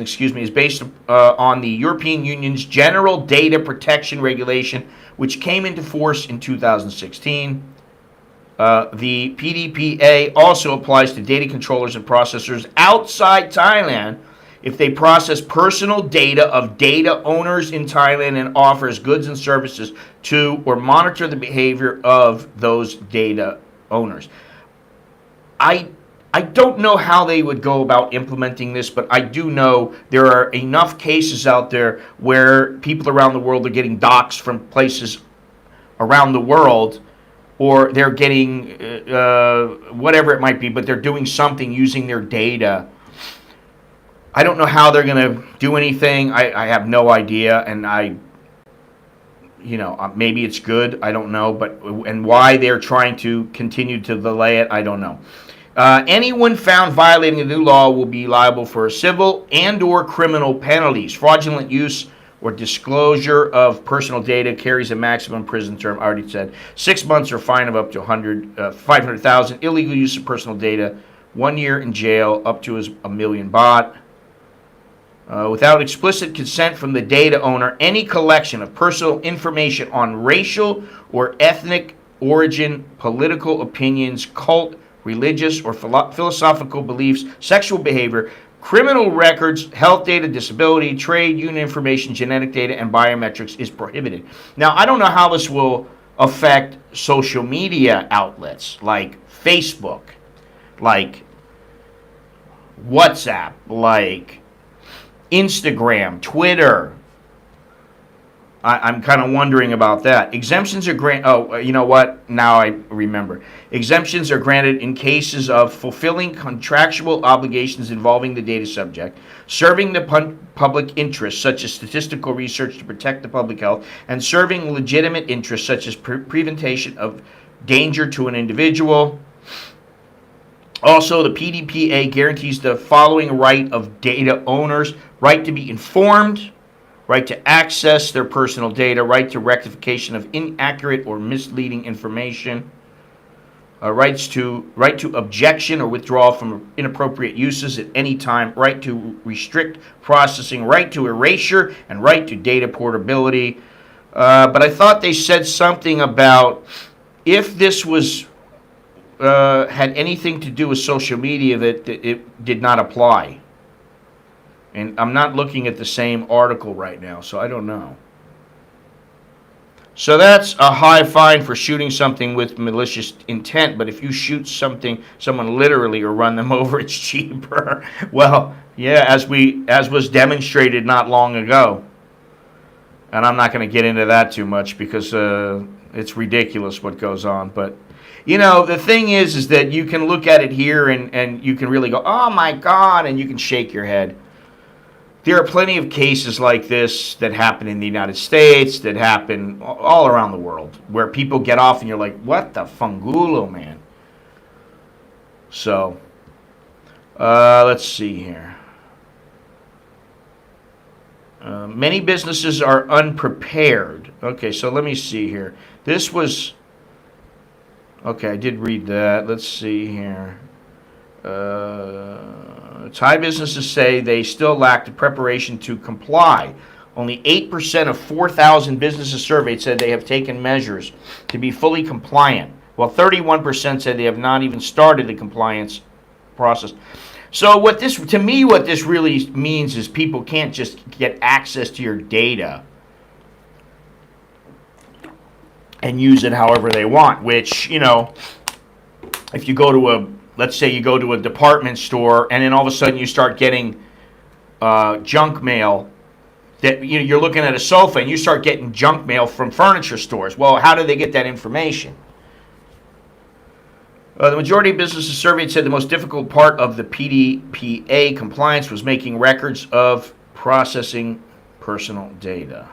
is based on the European Union's General Data Protection Regulation, which came into force in 2016. The PDPA also applies to data controllers and processors outside Thailand if they process personal data of data owners in Thailand and offers goods and services to or monitor the behavior of those data owners. I don't know how they would go about implementing this, but I do know there are enough cases out there where people around the world are getting doxxed from places around the world, or they're getting whatever it might be, but they're doing something using their data. I don't know how they're going to do anything. I have no idea, and maybe it's good. I don't know, and why they're trying to continue to delay it, I don't know. Anyone found violating the new law will be liable for civil and/or criminal penalties. Fraudulent use or disclosure of personal data carries a maximum prison term, I already said, 6 months or fine of up to 500,000. Illegal use of personal data, 1 year in jail, up to $1 million baht. Without explicit consent from the data owner, any collection of personal information on racial or ethnic origin, political opinions, cult, religious or philosophical beliefs, sexual behavior, criminal records, health data, disability, trade, union information, genetic data, and biometrics is prohibited. Now, I don't know how this will affect social media outlets like Facebook, like WhatsApp, like Instagram, Twitter. I'm kind of wondering about that. Exemptions are granted. Oh, you know what? Now I remember. Exemptions are granted in cases of fulfilling contractual obligations involving the data subject, serving the public interest, such as statistical research to protect the public health, and serving legitimate interests, such as prevention of danger to an individual. Also, the PDPA guarantees the following right of data owners: right to be informed, right to access their personal data, right to rectification of inaccurate or misleading information, right to objection or withdrawal from inappropriate uses at any time, right to restrict processing, right to erasure, and right to data portability. But I thought they said something about if this was had anything to do with social media, that it did not apply. And I'm not looking at the same article right now, so I don't know. So that's a high fine for shooting something with malicious intent, but if you shoot someone literally, or run them over, it's cheaper. Well, yeah, as was demonstrated not long ago. And I'm not going to get into that too much because it's ridiculous what goes on. But, the thing is that you can look at it here and you can really go, oh my God, and you can shake your head. There are plenty of cases like this that happen in the United States, that happen all around the world, where people get off and you're like, what the fungulo, man? So, let's see here. Many businesses are unprepared. Okay, so let me see here. This was... Okay, I did read that. Let's see here. Thai businesses say they still lack the preparation to comply. Only 8% of 4,000 businesses surveyed said they have taken measures to be fully compliant, while 31% said they have not even started the compliance process. So what this really means is people can't just get access to your data and use it however they want, which, if you go to let's say you go to a department store and then all of a sudden you start getting junk mail, that you're looking at a sofa and you start getting junk mail from furniture stores. Well, how do they get that information? The majority of businesses surveyed said the most difficult part of the PDPA compliance was making records of processing personal data.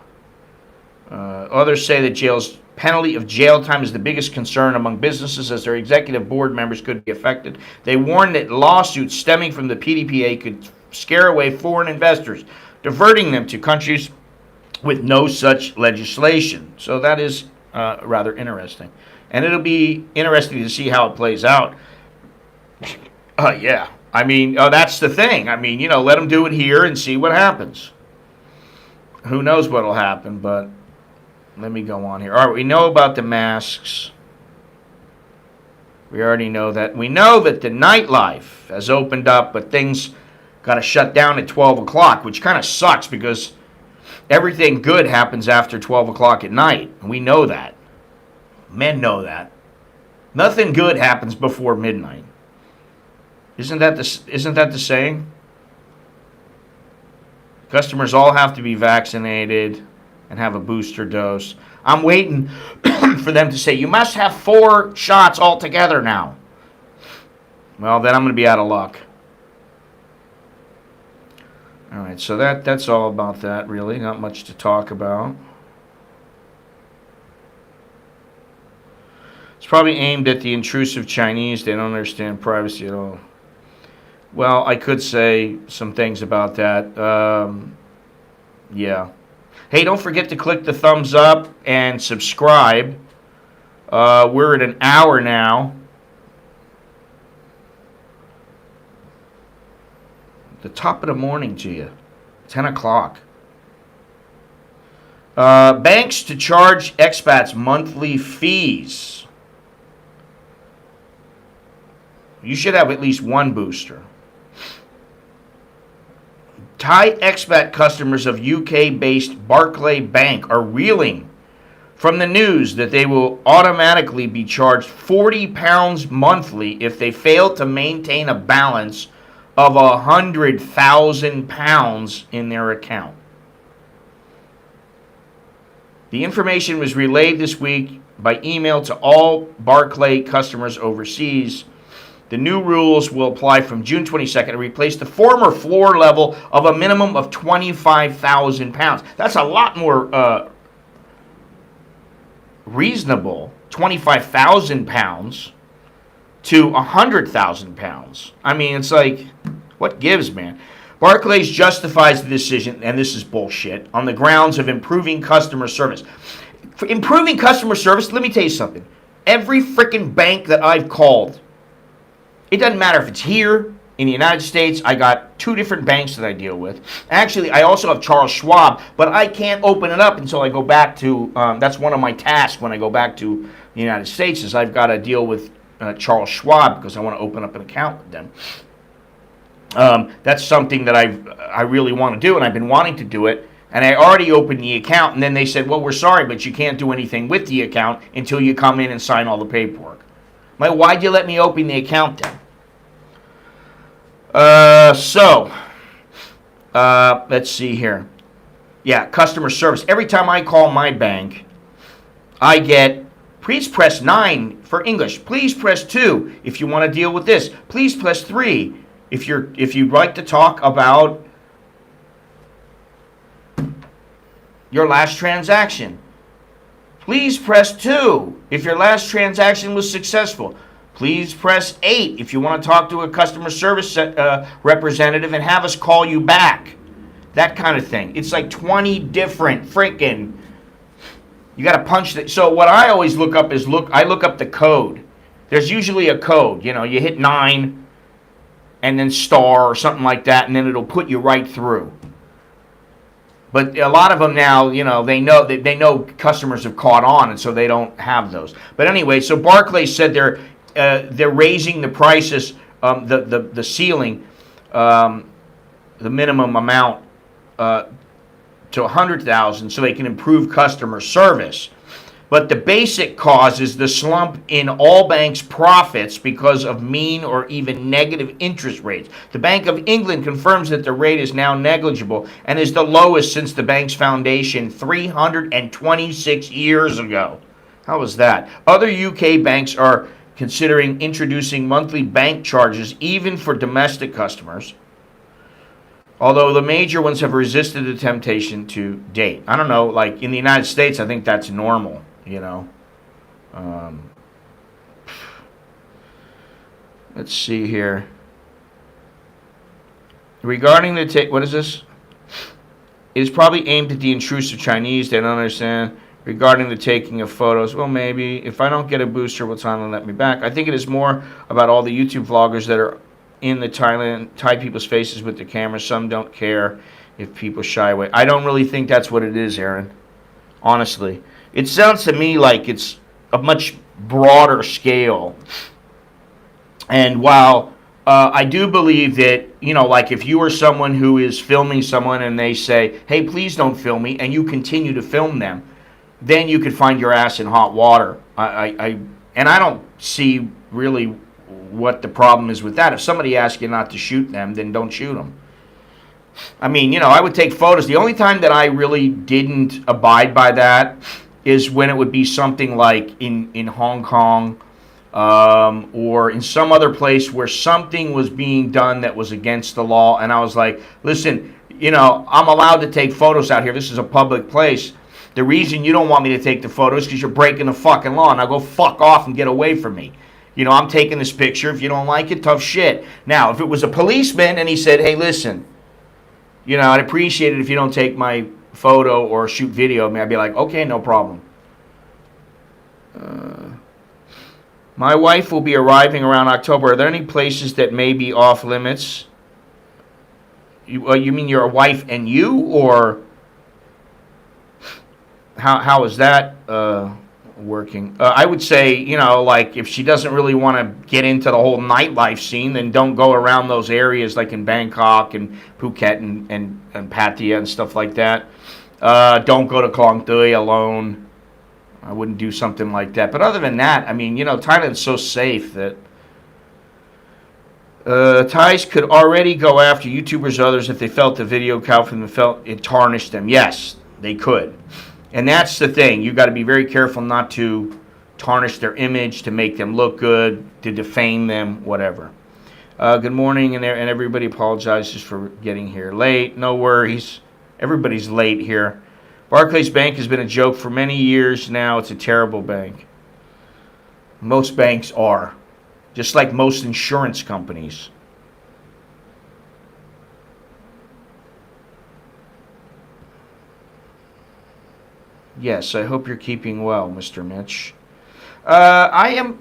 Others say that penalty of jail time is the biggest concern among businesses, as their executive board members could be affected. They warned that lawsuits stemming from the PDPA could scare away foreign investors, diverting them to countries with no such legislation. So that is rather interesting. And it'll be interesting to see how it plays out. Yeah. That's the thing. Let them do it here and see what happens. Who knows what will happen, but let me go on here. All right, we know about the masks. We already know that. We know that the nightlife has opened up, but things got to shut down at 12 o'clock, which kind of sucks because everything good happens after 12 o'clock at night. And we know that. Men know that. Nothing good happens before midnight. Isn't that the saying? Customers all have to be vaccinated and have a booster dose. I'm waiting for them to say, you must have 4 shots altogether now. Well, then I'm going to be out of luck. All right, so that's all about that, really. Not much to talk about. It's probably aimed at the intrusive Chinese. They don't understand privacy at all. Well, I could say some things about that. Yeah. Hey, don't forget to click the thumbs up and subscribe. We're at an hour now. The top of the morning to you. 10 o'clock. Banks to charge expats monthly fees. You should have at least one booster. Thai expat customers of UK-based Barclay Bank are reeling from the news that they will automatically be charged £40 monthly if they fail to maintain a balance of £100,000 in their account. The information was relayed this week by email to all Barclay customers overseas. The new rules will apply from June 22nd and replace the former floor level of a minimum of £25,000. That's a lot more reasonable, £25,000 to £100,000. It's like, what gives, man? Barclays justifies the decision, and this is bullshit, on the grounds of improving customer service. For improving customer service, let me tell you something. Every freaking bank that I've called, it doesn't matter if it's here in the United States. I got 2 different banks that I deal with. Actually, I also have Charles Schwab, but I can't open it up until I go back to, that's one of my tasks when I go back to the United States, is I've got to deal with Charles Schwab because I want to open up an account with them. That's something that I really want to do, and I've been wanting to do it. And I already opened the account, and then they said, well, we're sorry, but you can't do anything with the account until you come in and sign all the paperwork. Like, why'd you let me open the account then? Let's see here. Yeah, customer service. Every time I call my bank, I get, please press 9 for English. Please press 2 if you want to deal with this. Please press 3 if you'd like to talk about your last transaction. Please press 2 if your last transaction was successful. Please press 8 if you want to talk to a customer service representative and have us call you back. That kind of thing. It's like 20 different freaking... You got to punch the... So what I always look up is I look up the code. There's usually a code. You hit 9 and then star or something like that, and then it'll put you right through. But a lot of them now, they know customers have caught on, and so they don't have those. But anyway, so Barclays said they're raising the prices, the ceiling, the minimum amount to $100,000 so they can improve customer service. But the basic cause is the slump in all banks' profits because of mean or even negative interest rates. The Bank of England confirms that the rate is now negligible and is the lowest since the bank's foundation 326 years ago. How was that? Other UK banks are considering introducing monthly bank charges even for domestic customers, although the major ones have resisted the temptation to date. I don't know, like in the United States, I think that's normal. Let's see here. Regarding the what is this? It is probably aimed at the intrusive Chinese. They don't understand. Regarding the taking of photos, well, maybe if I don't get a booster, will Thailand let me back? I think it is more about all the YouTube vloggers that are in the Thai people's faces with the camera. Some don't care if people shy away. I don't really think that's what it is, Aaron. Honestly. It sounds to me like it's a much broader scale. And while I do believe that, like if you are someone who is filming someone and they say, hey, please don't film me, and you continue to film them, then you could find your ass in hot water. And I don't see really what the problem is with that. If somebody asks you not to shoot them, then don't shoot them. I mean, I would take photos. The only time that I really didn't abide by that is when it would be something like in Hong Kong or in some other place where something was being done that was against the law. And I was like, listen, I'm allowed to take photos out here. This is a public place. The reason you don't want me to take the photos is because you're breaking the fucking law. Now go fuck off and get away from me. I'm taking this picture. If you don't like it, tough shit. Now, if it was a policeman and he said, hey, listen, I'd appreciate it if you don't take my photo or shoot video of me, I'd be like, okay, no problem. My wife will be arriving around October. Are there any places that may be off limits? You mean your wife and you, or how is that working? I would say, like if she doesn't really want to get into the whole nightlife scene, then don't go around those areas like in Bangkok and Phuket and Pattaya and stuff like that. Don't go to Klong Tui alone. I wouldn't do something like that. But other than that, I mean, Thailand's so safe that Thais could already go after YouTubers or others if they felt the video count from them felt it tarnished them. Yes, they could. And that's the thing. You've got to be very careful not to tarnish their image, to make them look good, to defame them, whatever. Good morning, and everybody apologizes for getting here late. No worries. Everybody's late here. Barclays Bank has been a joke for many years now. It's a terrible bank. Most banks are. Just like most insurance companies. Yes, I hope you're keeping well, Mr. Mitch. I am,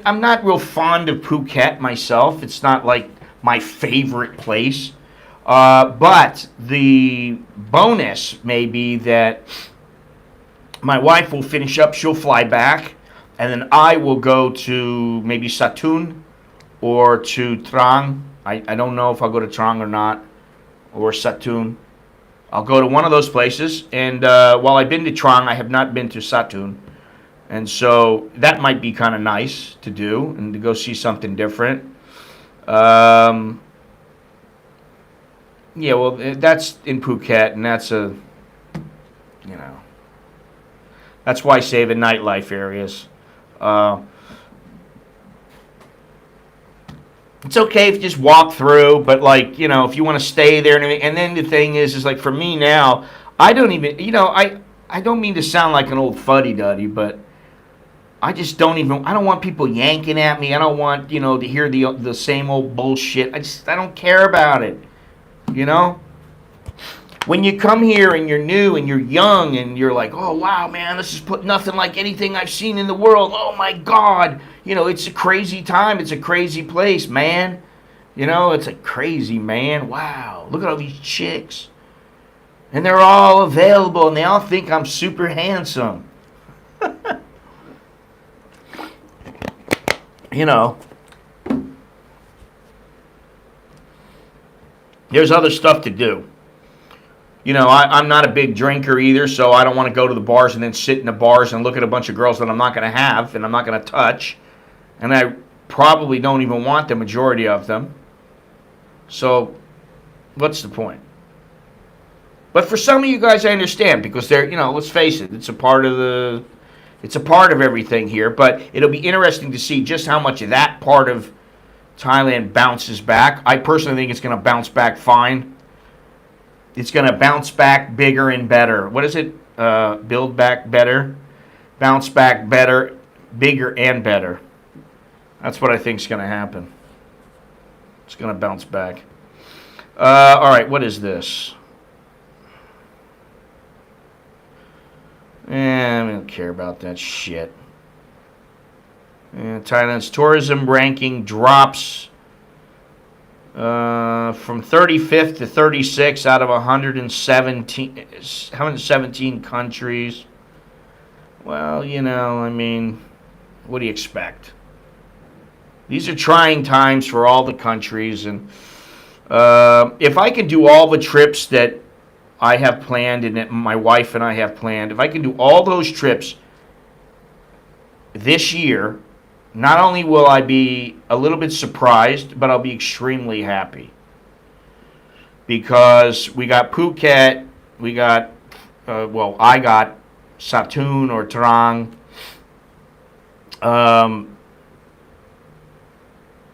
I'm not real fond of Phuket myself. It's not like my favorite place. But the bonus may be that my wife will finish up, she'll fly back, and then I will go to maybe Satun or to Trang. I don't know if I'll go to Trang or not, or Satun. I'll go to one of those places, and while I've been to Trang, I have not been to Satun. And so that might be kind of nice to do, and to go see something different. Yeah, well, that's in Phuket, and that's that's why I say the nightlife areas. It's okay if you just walk through, but if you want to stay there and then the thing is like for me now, I don't even, I don't mean to sound like an old fuddy-duddy, but I just don't even, I don't want people yanking at me. I don't want, to hear the same old bullshit. I don't care about it, When you come here and you're new and you're young and you're like, oh, wow, man, this is nothing like anything I've seen in the world. Oh, my God. It's a crazy time. It's a crazy place, man. You know, it's like crazy, man. Wow, look at all these chicks. And they're all available, and they all think I'm super handsome. You know, there's other stuff to do. You know, I'm not a big drinker either, so I don't want to go to the bars and then sit in the bars and look at a bunch of girls that I'm not going to have and I'm not going to touch. And I probably don't even want the majority of them. So, what's the point? But for some of you guys, I understand, because they're, you know, let's face it, it's a part of everything here. But it'll be interesting to see just how much of that part of Thailand bounces back. I personally think it's going to bounce back fine. It's going to bounce back bigger and better. What is it? Build back better, bounce back better, bigger and better. That's what I think is going to happen. It's going to bounce back. All right, what is this? I don't care about that shit. Thailand's tourism ranking drops from 35th to 36th out of 117 countries. Well, you know, I mean, what do you expect? These are trying times for all the countries, and if I can do all the trips that I have planned and that my wife and I have planned, if I can do all those trips this year, not only will I be a little bit surprised, but I'll be extremely happy. Because we got Phuket, we got, I got Satun or Trang.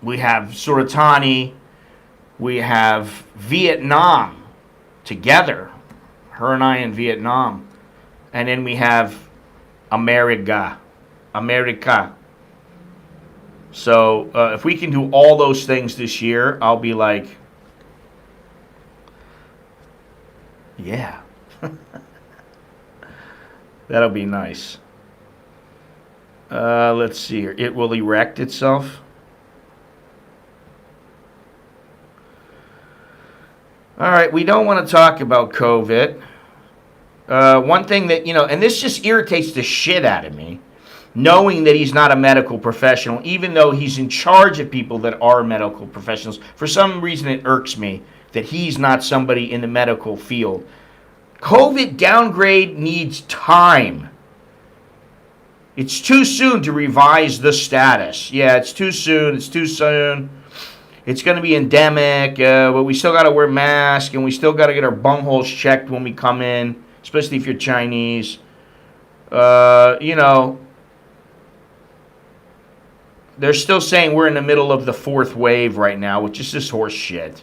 We have Suratani. We have Vietnam together. Her and I in Vietnam. And then we have America. So if we can do all those things this year, I'll be like, yeah. That'll be nice. Let's see here. It will erect itself. All right, we don't want to talk about COVID. One thing that, you know, and this just irritates the shit out of me, knowing that he's not a medical professional, even though he's in charge of people that are medical professionals. For some reason, it irks me that he's not somebody in the medical field. COVID downgrade needs time. It's too soon to revise the status. Yeah, it's too soon. It's going to be endemic, but we still got to wear masks, and we still got to get our bumholes checked when we come in, especially if you're Chinese. You know, they're still saying we're in the middle of the fourth wave right now, which is just horse shit.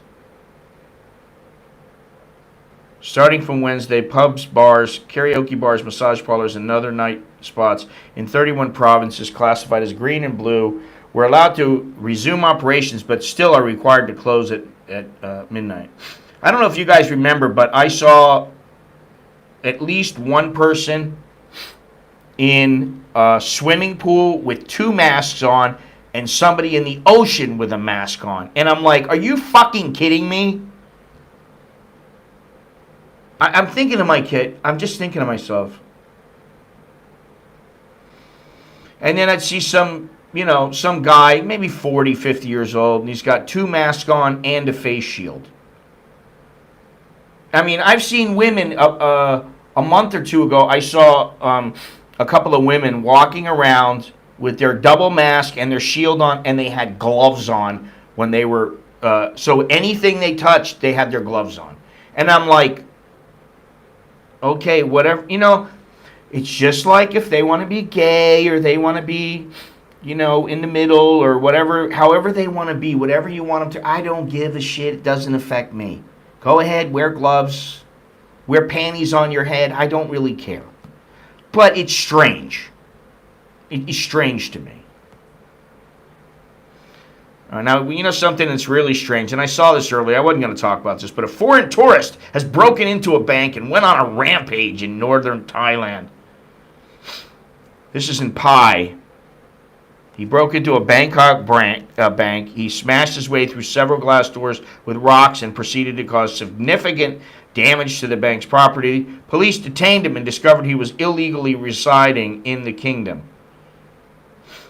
Starting from Wednesday, pubs, bars, karaoke bars, massage parlors, and other night spots in 31 provinces classified as green and blue were allowed to resume operations, but still are required to close at midnight. I don't know if you guys remember, but I saw at least one person in a swimming pool with 2 masks on and somebody in the ocean with a mask on. And I'm like, are you fucking kidding me? I'm thinking to my kid, I'm just thinking to myself. And then I'd see some guy, maybe 40, 50 years old, and he's got 2 masks on and a face shield. I mean, I've seen women, a month or two ago, I saw a couple of women walking around with their double mask and their shield on, and they had gloves on when they were, so anything they touched, they had their gloves on. And I'm like, okay, whatever, you know, it's just like if they want to be gay or they want to be, you know, in the middle or whatever, however they want to be, whatever you want them to, I don't give a shit. It doesn't affect me. Go ahead, wear gloves, wear panties on your head. I don't really care. But it's strange. It's strange to me. Now, you know something that's really strange, and I saw this earlier. I wasn't going to talk about this, but a foreign tourist has broken into a bank and went on a rampage in northern Thailand. This is in Pai. He broke into a Bangkok bank. He smashed his way through several glass doors with rocks and proceeded to cause significant damage to the bank's property. Police detained him and discovered he was illegally residing in the kingdom.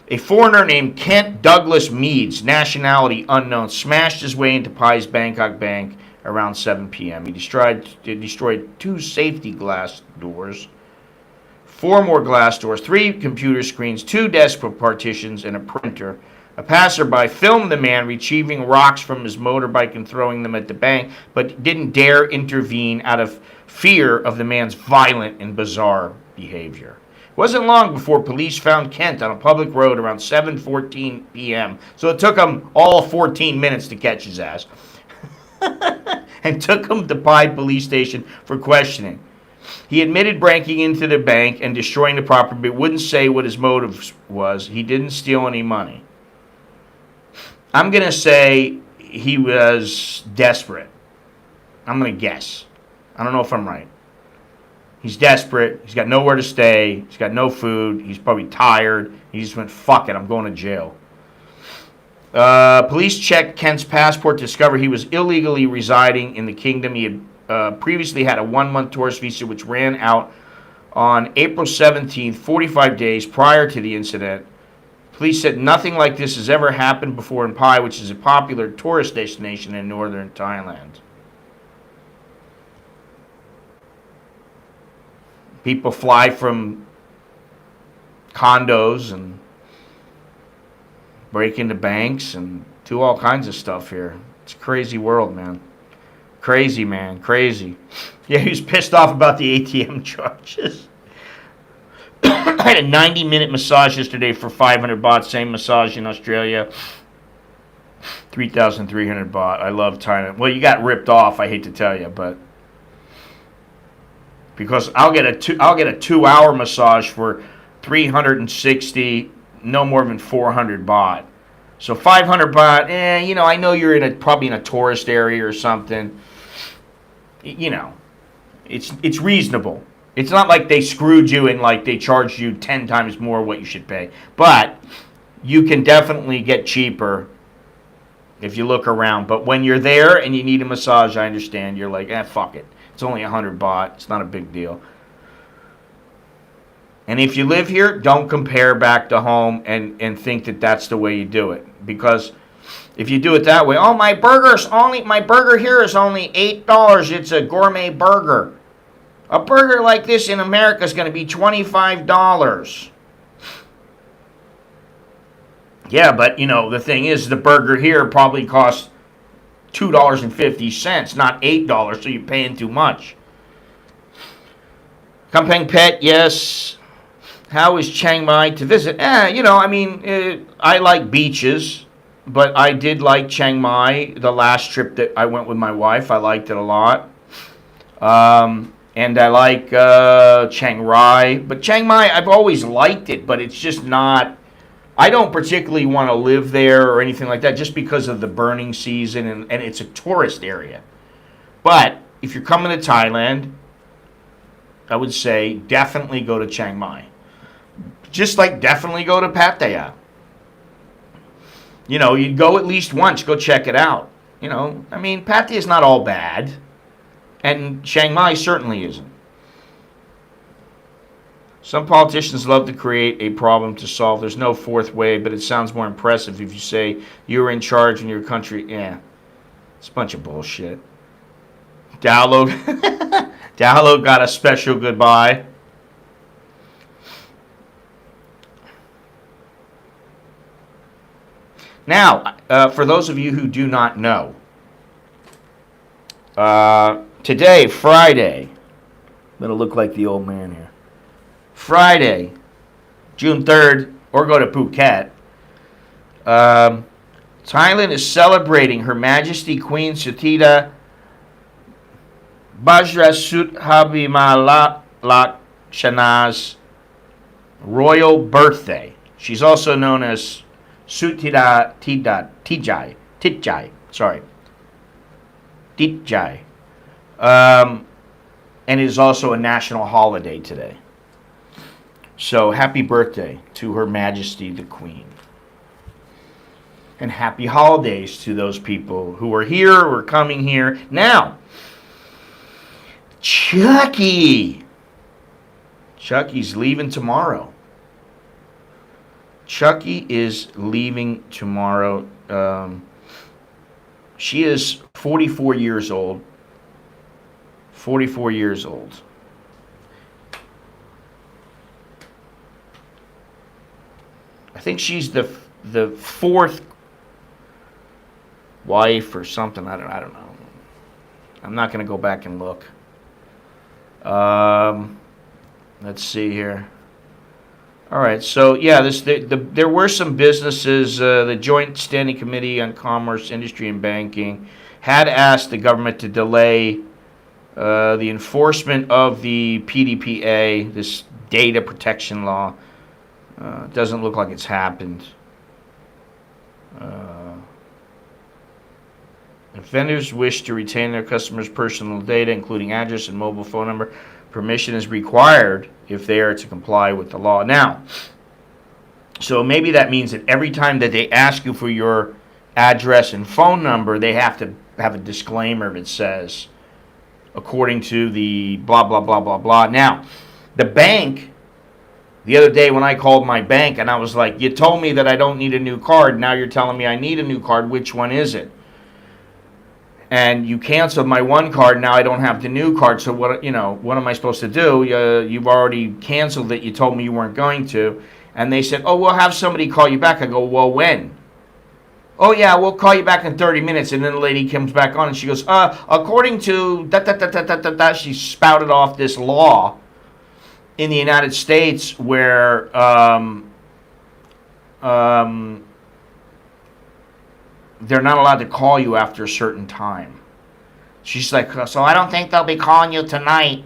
A foreigner named Kent Douglas Meads, nationality unknown, smashed his way into Pai's Bangkok bank around 7 p.m. He destroyed 2 safety glass doors, 4 more glass doors, 3 computer screens, 2 desk partitions, and a printer. A passerby filmed the man retrieving rocks from his motorbike and throwing them at the bank, but didn't dare intervene out of fear of the man's violent and bizarre behavior. It wasn't long before police found Kent on a public road around 7:14 p.m., so it took them all 14 minutes to catch his ass, and took him to Pai police station for questioning. He admitted breaking into the bank and destroying the property, but wouldn't say what his motive was. He didn't steal any money. I'm going to say he was desperate. I'm going to guess. I don't know if I'm right. He's desperate. He's got nowhere to stay. He's got no food. He's probably tired. He just went, fuck it, I'm going to jail. Police checked Kent's passport to discover he was illegally residing in the kingdom. He had previously had a 1-month tourist visa which ran out on April 17th, 45 days prior to the incident. Police said nothing like this has ever happened before in Pai, which is a popular tourist destination in northern Thailand. People fly from condos and break into banks and do all kinds of stuff here. It's a crazy world, man. Crazy, man. Crazy. Yeah, he was pissed off about the ATM charges. I had a 90-minute massage yesterday for 500 baht. Same massage in Australia. 3,300 baht. I love Thailand. Well, you got ripped off, I hate to tell you, but because I'll get a 2-hour massage for 360, no more than 400 baht. So 500 baht, I know you're probably in a tourist area or something. It's reasonable. It's not like they screwed you and like they charged you 10 times more what you should pay. But you can definitely get cheaper if you look around. But when you're there and you need a massage, I understand. You're like, fuck it. It's only 100 baht. It's not a big deal. And if you live here, don't compare back to home and think that that's the way you do it. Because if you do it that way, my burger here is only $8. It's a gourmet burger. A burger like this in America is going to be $25. Yeah, but the thing is, the burger here probably costs $2.50, not $8, so you're paying too much. Kampeng Pet, yes. How is Chiang Mai to visit? I like beaches, but I did like Chiang Mai the last trip that I went with my wife. I liked it a lot. And I like Chiang Rai. But Chiang Mai, I've always liked it, but it's just not... I don't particularly want to live there or anything like that just because of the burning season and it's a tourist area. But if you're coming to Thailand, I would say definitely go to Chiang Mai. Just like definitely go to Pattaya. You'd go at least once, go check it out. Pattaya is not all bad. And Chiang Mai certainly isn't. Some politicians love to create a problem to solve. There's no fourth way, but it sounds more impressive if you say you're in charge in your country. Yeah, it's a bunch of bullshit. Download got a special goodbye. Now, for those of you who do not know, today, Friday, I'm going to look like the old man here. Friday, June 3rd, or go to Phuket. Thailand is celebrating Her Majesty Queen Suthida Bajrasudhabimalalakshana's royal birthday. She's also known as Suthida Tidjai. Tidjai. And it is also a national holiday today. So happy birthday to Her Majesty the Queen. And happy holidays to those people who are here or coming here. Now, Chucky's leaving tomorrow. Chucky is leaving tomorrow. She is 44 years old. 44 years old. I think she's the fourth wife or something. I don't know. I'm not going to go back and look. Let's see here. All right. So yeah, there were some businesses. The Joint Standing Committee on Commerce, Industry, and Banking had asked the government to delay the enforcement of the PDPA, this data protection law. Doesn't look like it's happened. If vendors wish to retain their customers' personal data, including address and mobile phone number, permission is required if they are to comply with the law. Now, so maybe that means that every time that they ask you for your address and phone number, they have to have a disclaimer that says, according to the blah, blah, blah, blah, blah. Now, the bank, the other day when I called my bank and I was like, you told me that I don't need a new card. Now you're telling me I need a new card. Which one is it? And you canceled my one card. Now I don't have the new card. So what am I supposed to do? You've already canceled it. You told me you weren't going to. And they said, oh, we'll have somebody call you back. I go, well, when? Oh, yeah, we'll call you back in 30 minutes. And then the lady comes back on and she goes, according to she spouted off this law in the United States where they're not allowed to call you after a certain time. She's like, so I don't think they'll be calling you tonight.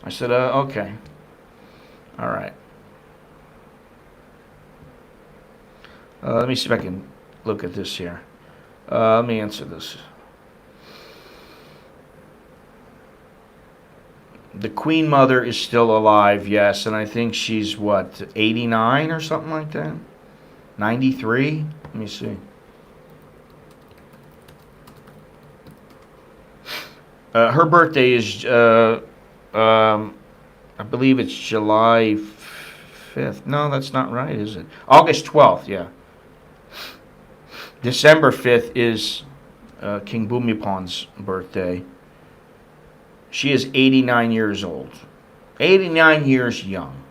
I said, okay. All right. Let me see if I can look at this here. Let me answer this. The Queen Mother is still alive, yes, and I think she's, 89 or something like that? 93? Let me see. Her birthday is, I believe it's July 5th. No, that's not right, is it? August 12th, yeah. December 5th is King Bhumipon's birthday. She is 89 years old. 89 years young.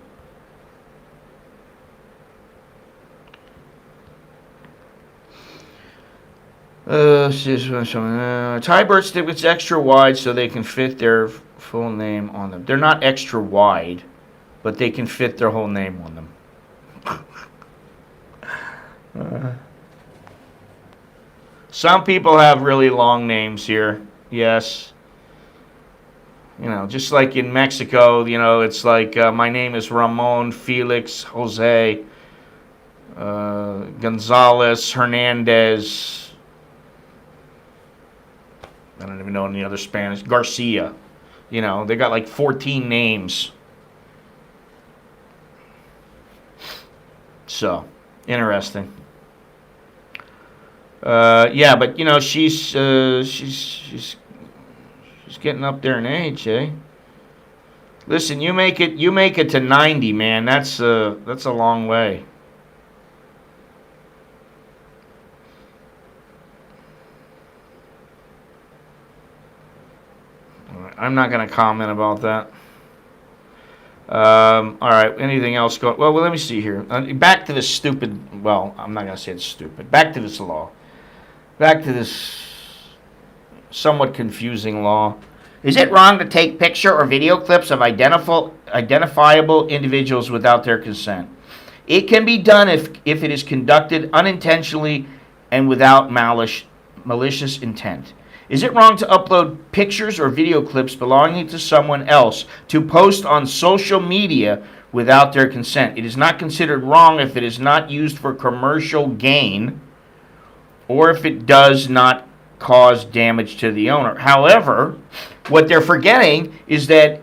Thai birth certificates extra wide so they can fit their full name on them. They're not extra wide, but they can fit their whole name on them. Some people have really long names here. Yes. Just like in Mexico, it's like my name is Ramon, Felix, Jose, Gonzalez, Hernandez. I don't even know any other Spanish. Garcia. They got like 14 names. So, interesting. Yeah, but she's getting up there in age, eh? Listen, you make it to 90, man. That's a long way. All right, I'm not going to comment about that. All right, anything else going? Well, let me see here. Back to this stupid. Well, I'm not going to say it's stupid. Back to this law. Back to this somewhat confusing law. Is it wrong to take picture or video clips of identifiable individuals without their consent? It can be done if it is conducted unintentionally and without malicious intent. Is it wrong to upload pictures or video clips belonging to someone else to post on social media without their consent? It is not considered wrong if it is not used for commercial gain or if it does not cause damage to the owner. However, what they're forgetting is that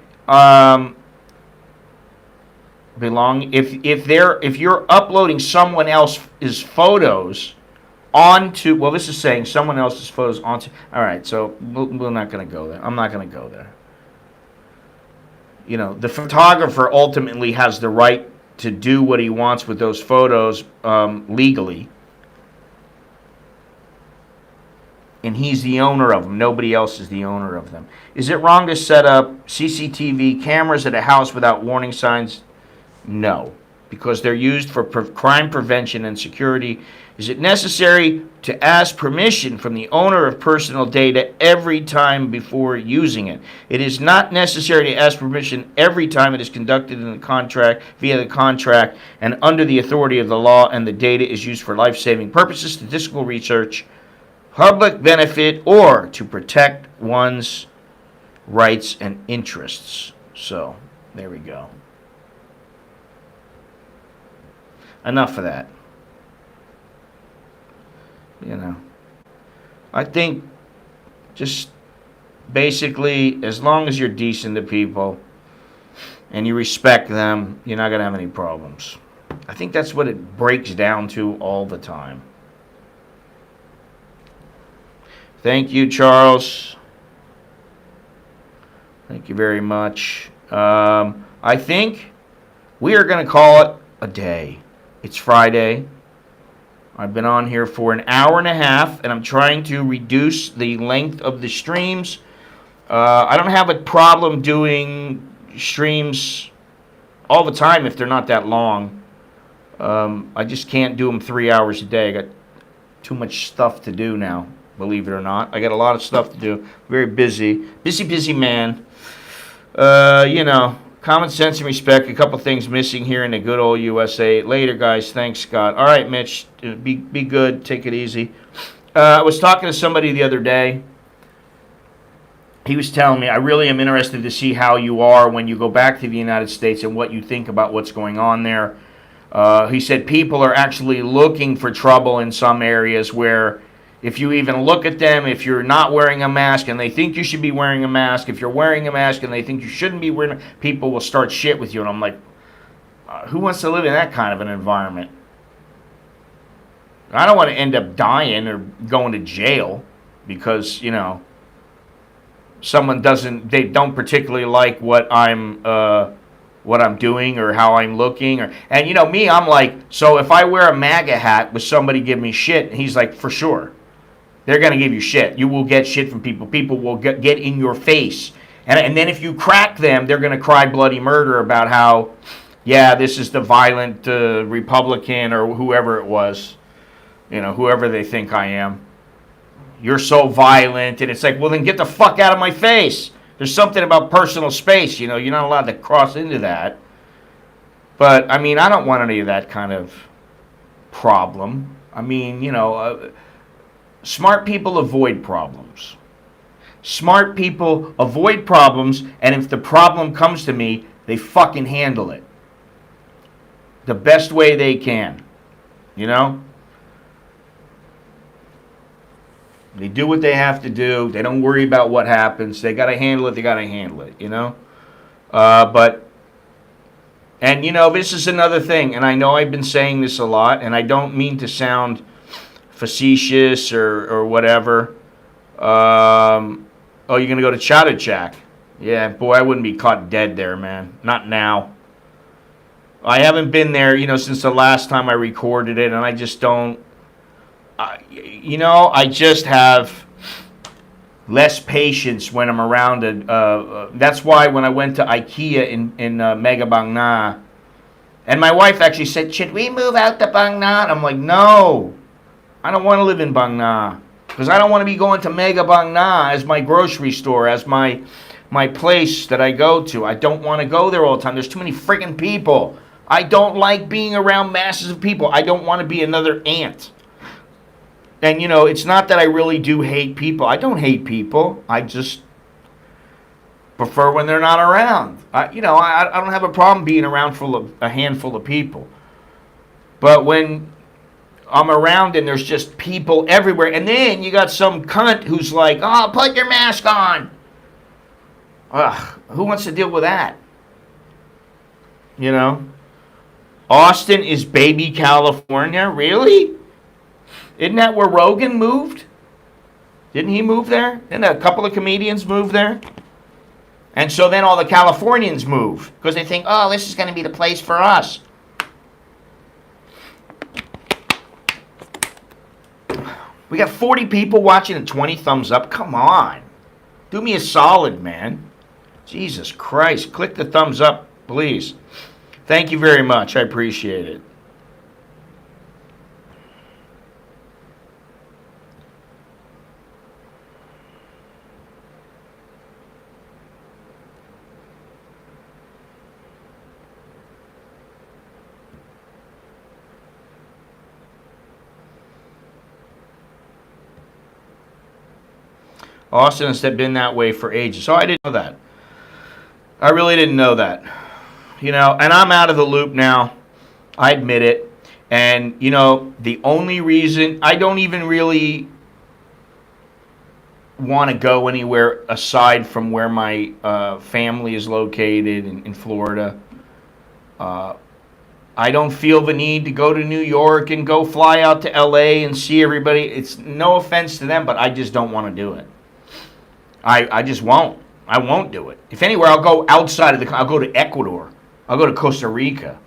if you're uploading someone else's photos onto, well, this is saying someone else's photos onto, all right, so we're not going to go there. I'm not going to go there. You know, the photographer ultimately has the right to do what he wants with those photos legally. And he's the owner of them. Nobody else is the owner of them. Is it wrong to set up CCTV cameras at a house without warning signs? No, because they're used for crime prevention and security. Is it necessary to ask permission from the owner of personal data every time before using it? It is not necessary to ask permission every time it is conducted in the contract, via the contract, and under the authority of the law, and the data is used for life-saving purposes, statistical research, public benefit, or to protect one's rights and interests. So, there we go. Enough of that. You know, I think just basically, as long as you're decent to people and you respect them, you're not going to have any problems. I think that's what it breaks down to all the time. Thank you, Charles. Thank you very much. I think we are going to call it a day. It's Friday. I've been on here for an hour and a half, and I'm trying to reduce the length of the streams. I don't have a problem doing streams all the time if they're not that long. I just can't do them 3 hours a day. I got too much stuff to do now, believe it or not. I got a lot of stuff to do. Very busy. Busy man. You know, common sense and respect. A couple things missing here in the good old USA. Later, guys. Thanks, Scott. All right, Mitch. Be good. Take it easy. I was talking to somebody the other day. He was telling me, I really am interested to see how you are when you go back to the United States and what you think about what's going on there. He said people are actually looking for trouble in some areas where if you even look at them, if you're not wearing a mask and they think you should be wearing a mask, if you're wearing a mask and they think you shouldn't be wearing it, people will start shit with you. And I'm like, who wants to live in that kind of an environment? I don't want to end up dying or going to jail because, you know, they don't particularly like what I'm doing or how I'm looking. And you know, me, I'm like, so if I wear a MAGA hat, will somebody give me shit? And he's like, for sure. They're going to give you shit. You will get shit from people. People will get in your face. And then if you crack them, they're going to cry bloody murder about how, yeah, this is the violent Republican or whoever it was. You know, whoever they think I am. You're so violent. And it's like, well, then get the fuck out of my face. There's something about personal space. You know, you're not allowed to cross into that. But, I mean, I don't want any of that kind of problem. I mean, you know, smart people avoid problems. Smart people avoid problems, and if the problem comes to me, they fucking handle it the best way they can. You know? They do what they have to do. They don't worry about what happens. They got to handle it, you know? And, you know, this is another thing, and I know I've been saying this a lot, and I don't mean to sound facetious or whatever. Oh, you're going to go to Chatuchak? Yeah, boy, I wouldn't be caught dead there, man. Not now. I haven't been there, you know, since the last time I recorded it, and I just don't. You know, I just have less patience when I'm around it. That's why when I went to IKEA in Mega Bang Na, and my wife actually said, should we move out to Bang Na? And I'm like, no, I don't want to live in Bang Na. Because I don't want to be going to Mega Bang Na as my grocery store, as my place that I go to. I don't want to go there all the time. There's too many freaking people. I don't like being around masses of people. I don't want to be another ant. And, you know, it's not that I really do hate people. I don't hate people. I just prefer when they're not around. I don't have a problem being around a handful of people. But when I'm around and there's just people everywhere, and then you got some cunt who's like, oh, put your mask on. Ugh, who wants to deal with that? You know? Austin is baby California? Really? Isn't that where Rogan moved? Didn't he move there? Didn't a couple of comedians move there? And so then all the Californians move because they think, oh, this is going to be the place for us. We got 40 people watching and 20 thumbs up. Come on. Do me a solid, man. Jesus Christ. Click the thumbs up, please. Thank you very much. I appreciate it. Austin has been that way for ages. So I didn't know that. I really didn't know that. You know, and I'm out of the loop now. I admit it. And, you know, the only reason I don't even really want to go anywhere aside from where my family is located in Florida. I don't feel the need to go to New York and go fly out to LA and see everybody. It's no offense to them, but I just don't want to do it. I just won't. I won't do it. If anywhere, I'll go outside of I'll go to Ecuador. I'll go to Costa Rica.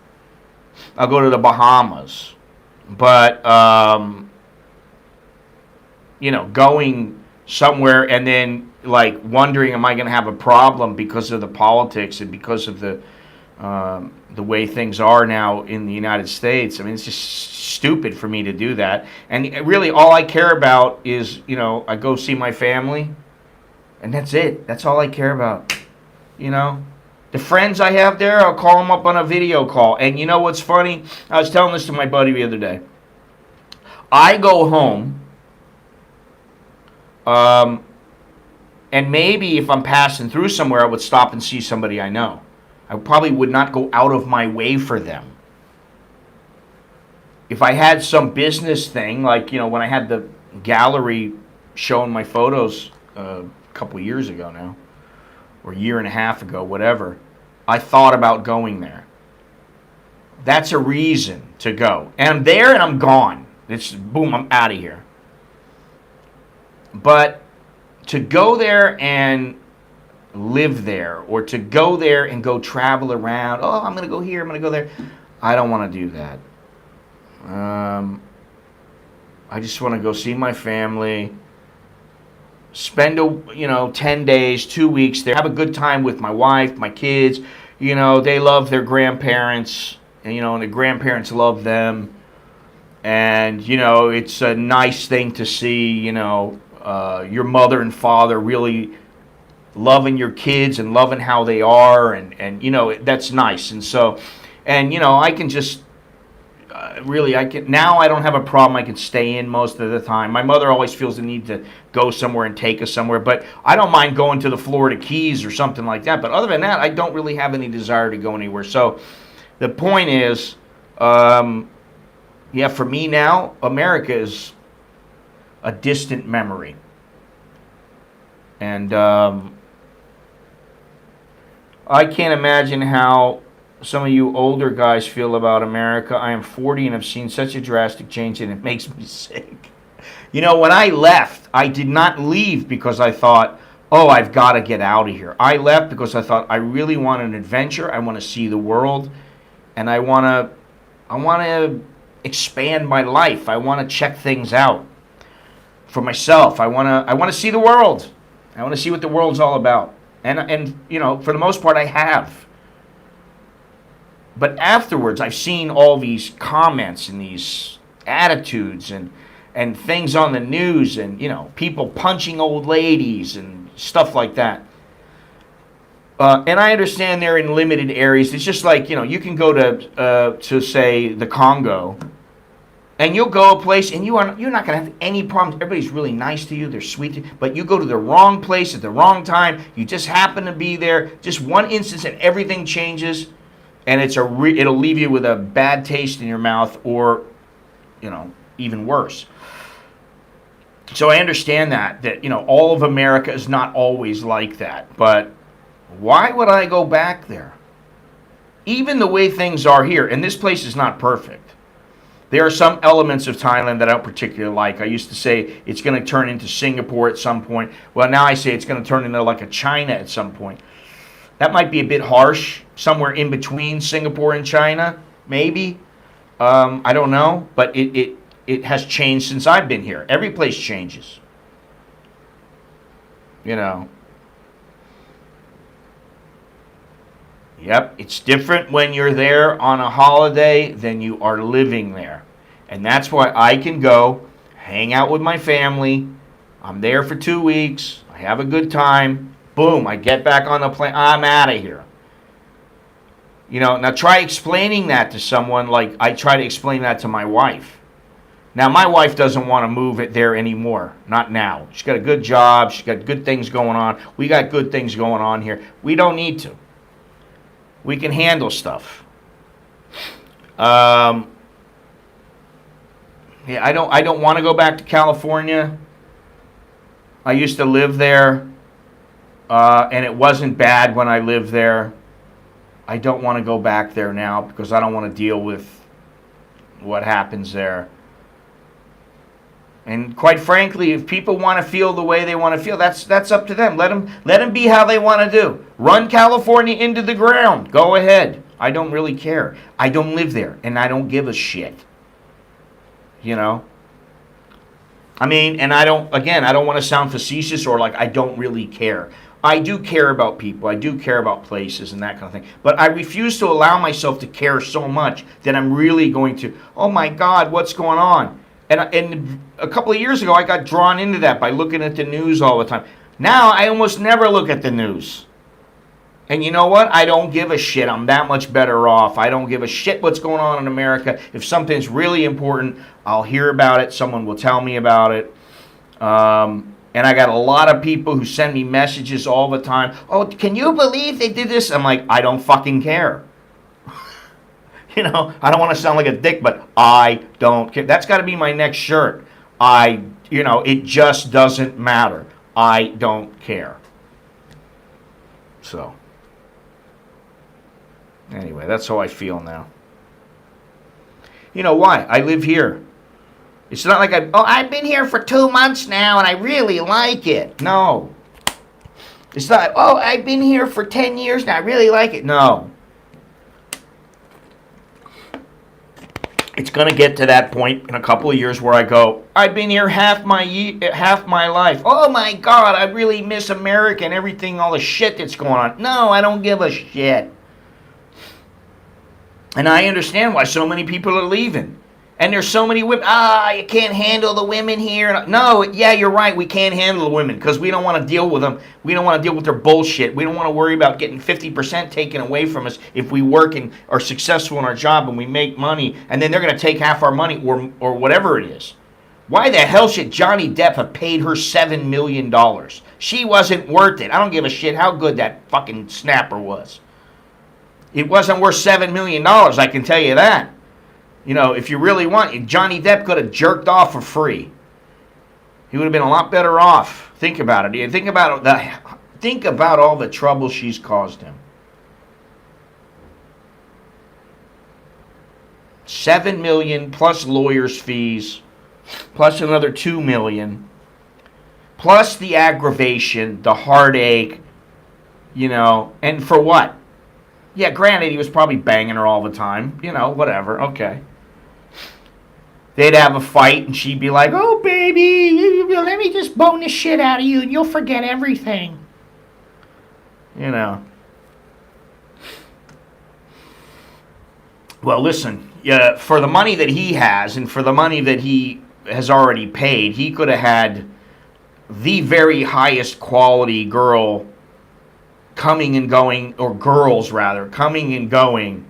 I'll go to the Bahamas. But, you know, going somewhere and then, like, wondering, am I going to have a problem because of the politics and because of the way things are now in the United States. I mean, it's just stupid for me to do that. And really, all I care about is, you know, I go see my family. And that's it. That's all I care about. You know? The friends I have there, I'll call them up on a video call. And you know what's funny? I was telling this to my buddy the other day. I go home, and maybe if I'm passing through somewhere, I would stop and see somebody I know. I probably would not go out of my way for them. If I had some business thing, like, you know, when I had the gallery showing my photos a couple years ago now, or a year and a half ago, whatever, I thought about going there. That's a reason to go. And I'm there and I'm gone. It's boom, I'm out of here. But to go there and live there, or to go there and go travel around, oh, I'm going to go here, I'm going to go there, I don't want to do that. I just want to go see my family, spend 10 days, 2 weeks there, have a good time with my wife, my kids. You know, they love their grandparents, and and the grandparents love them. And it's a nice thing to see, your mother and father really loving your kids and loving how they are, and that's nice. And so, I can just now I don't have a problem. I can stay in most of the time. My mother always feels the need to go somewhere and take us somewhere, but I don't mind going to the Florida Keys or something like that. But other than that, I don't really have any desire to go anywhere. So the point is, for me now, America is a distant memory. And I can't imagine how some of you older guys feel about America. I am 40 and have seen such a drastic change, and it makes me sick. When I left, I did not leave because I thought, oh, I've got to get out of here. I left because I thought I really want an adventure. I want to see the world, and I want to expand my life. I want to check things out for myself. I want to see the world. I want to see what the world's all about. And for the most part, I have. But afterwards, I've seen all these comments and these attitudes and things on the news, and people punching old ladies and stuff like that. And I understand they're in limited areas. It's just like you can go to say the Congo, and you'll go a place and you're not going to have any problems. Everybody's really nice to you. They're sweet to you. But you go to the wrong place at the wrong time. You just happen to be there. Just one instance and everything changes. And it'll leave you with a bad taste in your mouth, or, even worse. So I understand that all of America is not always like that. But why would I go back there? Even the way things are here, and this place is not perfect. There are some elements of Thailand that I don't particularly like. I used to say it's going to turn into Singapore at some point. Well, now I say it's going to turn into like a China at some point. That might be a bit harsh, somewhere in between Singapore and China, maybe. I don't know, but it has changed since I've been here. Every place changes. You know. Yep, it's different when you're there on a holiday than you are living there. And that's why I can go, hang out with my family. I'm there for 2 weeks. I have a good time. Boom, I get back on the plane. I'm out of here. You know, now try explaining that to someone like I try to explain that to my wife. Now, my wife doesn't want to move it there anymore. Not now. She's got a good job. She's got good things going on. We got good things going on here. We don't need to. We can handle stuff. Yeah, I don't want to go back to California. I used to live there, and it wasn't bad when I lived there. I don't want to go back there now because I don't want to deal with what happens there. And quite frankly, if people want to feel the way they want to feel, that's up to them. Let them be how they want to do. Run California into the ground. Go ahead. I don't really care. I don't live there, and I don't give a shit. You know? I mean, and I don't want to sound facetious or like I don't really care. I do care about people. I do care about places and that kind of thing. But I refuse to allow myself to care so much that I'm really going to, oh my God, what's going on? And a couple of years ago, I got drawn into that by looking at the news all the time. Now, I almost never look at the news. And you know what? I don't give a shit. I'm that much better off. I don't give a shit what's going on in America. If something's really important, I'll hear about it. Someone will tell me about it. And I got a lot of people who send me messages all the time. Oh, can you believe they did this? I'm like, I don't fucking care. You know, I don't want to sound like a dick, but I don't care. That's got to be my next shirt. It just doesn't matter. I don't care. So, anyway, that's how I feel now. You know why? I live here. It's not like I've been here for 2 months now and I really like it. No. It's not, I've been here for 10 years now. I really like it. No. It's going to get to that point in a couple of years where I go, I've been here half my life. Oh my God, I really miss America and everything, all the shit that's going on. No, I don't give a shit. And I understand why so many people are leaving. And there's so many women, you can't handle the women here. No, yeah, you're right, we can't handle the women because we don't want to deal with them. We don't want to deal with their bullshit. We don't want to worry about getting 50% taken away from us if we work and are successful in our job and we make money, and then they're going to take half our money or whatever it is. Why the hell should Johnny Depp have paid her $7 million? She wasn't worth it. I don't give a shit how good that fucking snapper was. It wasn't worth $7 million, I can tell you that. You know, if you really want, Johnny Depp could have jerked off for free. He would have been a lot better off. Think about it. Think about all the trouble she's caused him. $7 million plus lawyers' fees, plus another $2 million, plus the aggravation, the heartache, and for what? Yeah, granted, he was probably banging her all the time. Whatever. Okay. They'd have a fight, and she'd be like, oh, baby, let me just bone the shit out of you, and you'll forget everything. Well, listen, for the money that he has, and for the money that he has already paid, he could have had the very highest quality girl coming and going, or girls rather, coming and going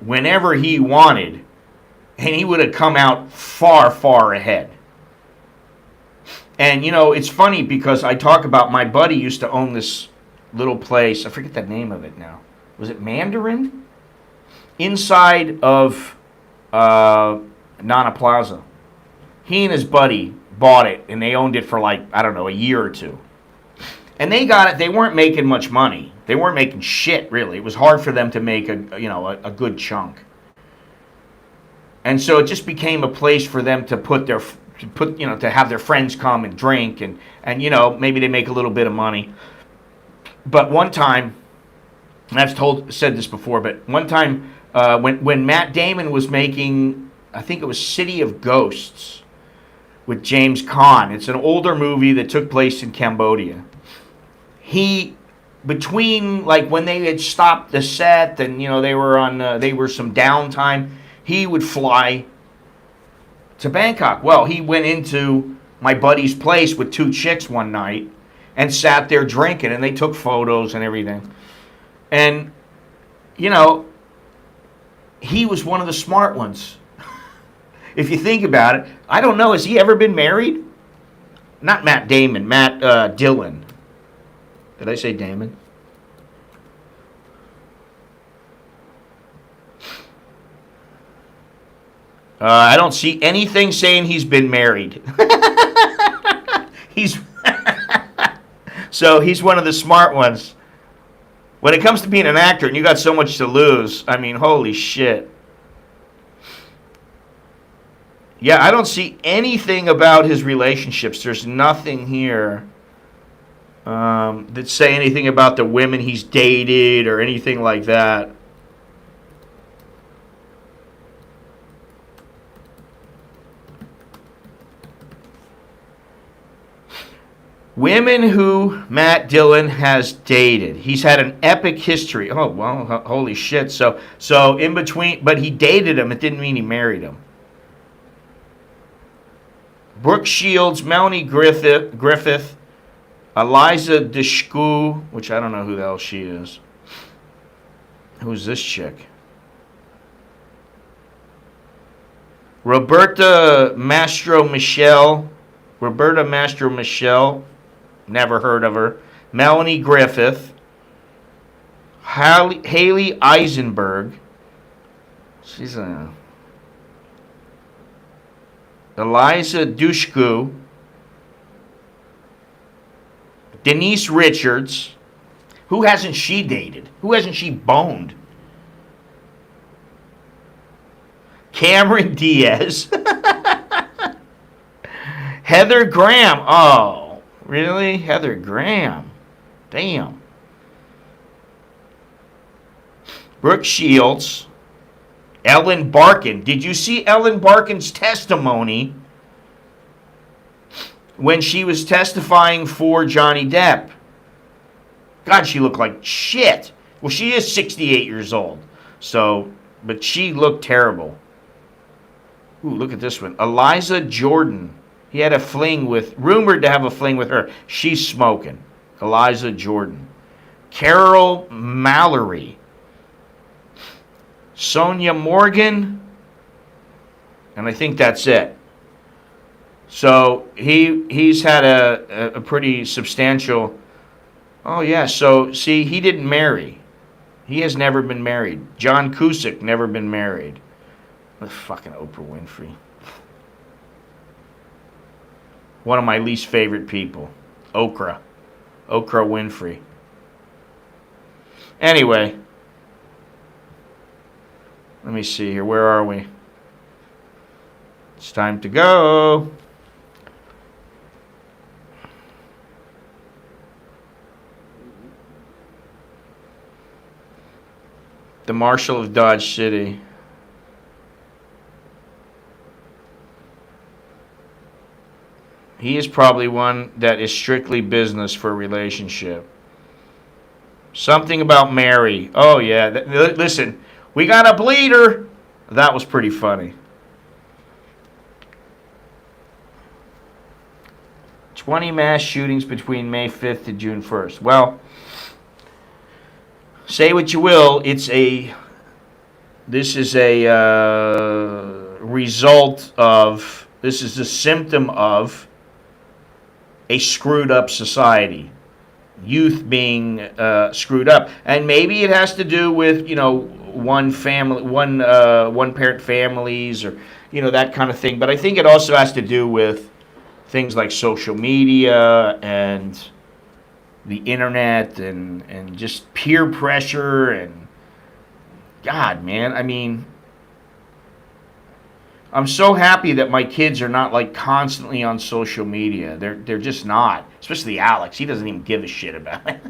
whenever he wanted, and he would have come out far, far ahead. And, it's funny because I talk about my buddy used to own this little place. I forget the name of it now. Was it Mandarin? Inside of Nana Plaza. He and his buddy bought it, and they owned it for a year or two. And they got it. They weren't making much money. They weren't making shit, really. It was hard for them to make a good chunk. And so it just became a place for them to to have their friends come and drink and maybe they make a little bit of money. But one time, and I've said this before, but one time when Matt Damon was making, I think it was City of Ghosts with James Caan. It's an older movie that took place in Cambodia. Between like when they had stopped the set and they were some downtime, he would fly to Bangkok. Well, he went into my buddy's place with 2 chicks one night and sat there drinking, and they took photos and everything. And he was one of the smart ones. If you think about it, I don't know, has he ever been married? Not Matt Damon, Matt Dillon. Did I say Damon? I don't see anything saying he's been married. So he's one of the smart ones. When it comes to being an actor and you got so much to lose, I mean, holy shit. Yeah, I don't see anything about his relationships. There's nothing here that say anything about the women he's dated or anything like that. Women who Matt Dillon has dated. He's had an epic history. Oh, well, holy shit. So in between, but he dated him. It didn't mean he married him. Brooke Shields, Melanie Griffith, Eliza Dushku, which I don't know who the hell she is. Who's this chick? Roberta Mastro Michelle, never heard of her. Melanie Griffith, Haley Eisenberg. She's a Eliza Dushku, Denise Richards. Who hasn't she dated? Who hasn't she boned? Cameron Diaz. Heather Graham. Oh, really? Heather Graham. Damn. Brooke Shields. Ellen Barkin. Did you see Ellen Barkin's testimony when she was testifying for Johnny Depp? God, she looked like shit. Well, she is 68 years old. But she looked terrible. Ooh, look at this one. Eliza Jordan. He had rumored to have a fling with her. She's smoking. Eliza Jordan. Carol Mallory. Sonia Morgan. And I think that's it. So he's had a pretty substantial... Oh, yeah. So, see, he didn't marry. He has never been married. John Cusack, never been married. The fucking Oprah Winfrey. One of my least favorite people. Oprah Winfrey. Anyway. Let me see here. Where are we? It's time to go. The Marshal of Dodge City. He is probably one that is strictly business for a relationship. Something about Mary. Oh, yeah. Listen, we got a bleeder. That was pretty funny. 20 mass shootings between May 5th to June 1st. Well, say what you will. This is a result of, this is a symptom of a screwed up society. Youth being screwed up. And maybe it has to do with, one parent families or, that kind of thing. But I think it also has to do with things like social media and the internet and just peer pressure and God, man, I mean, I'm so happy that my kids are not like constantly on social media. They're just not. Especially Alex. He doesn't even give a shit about it.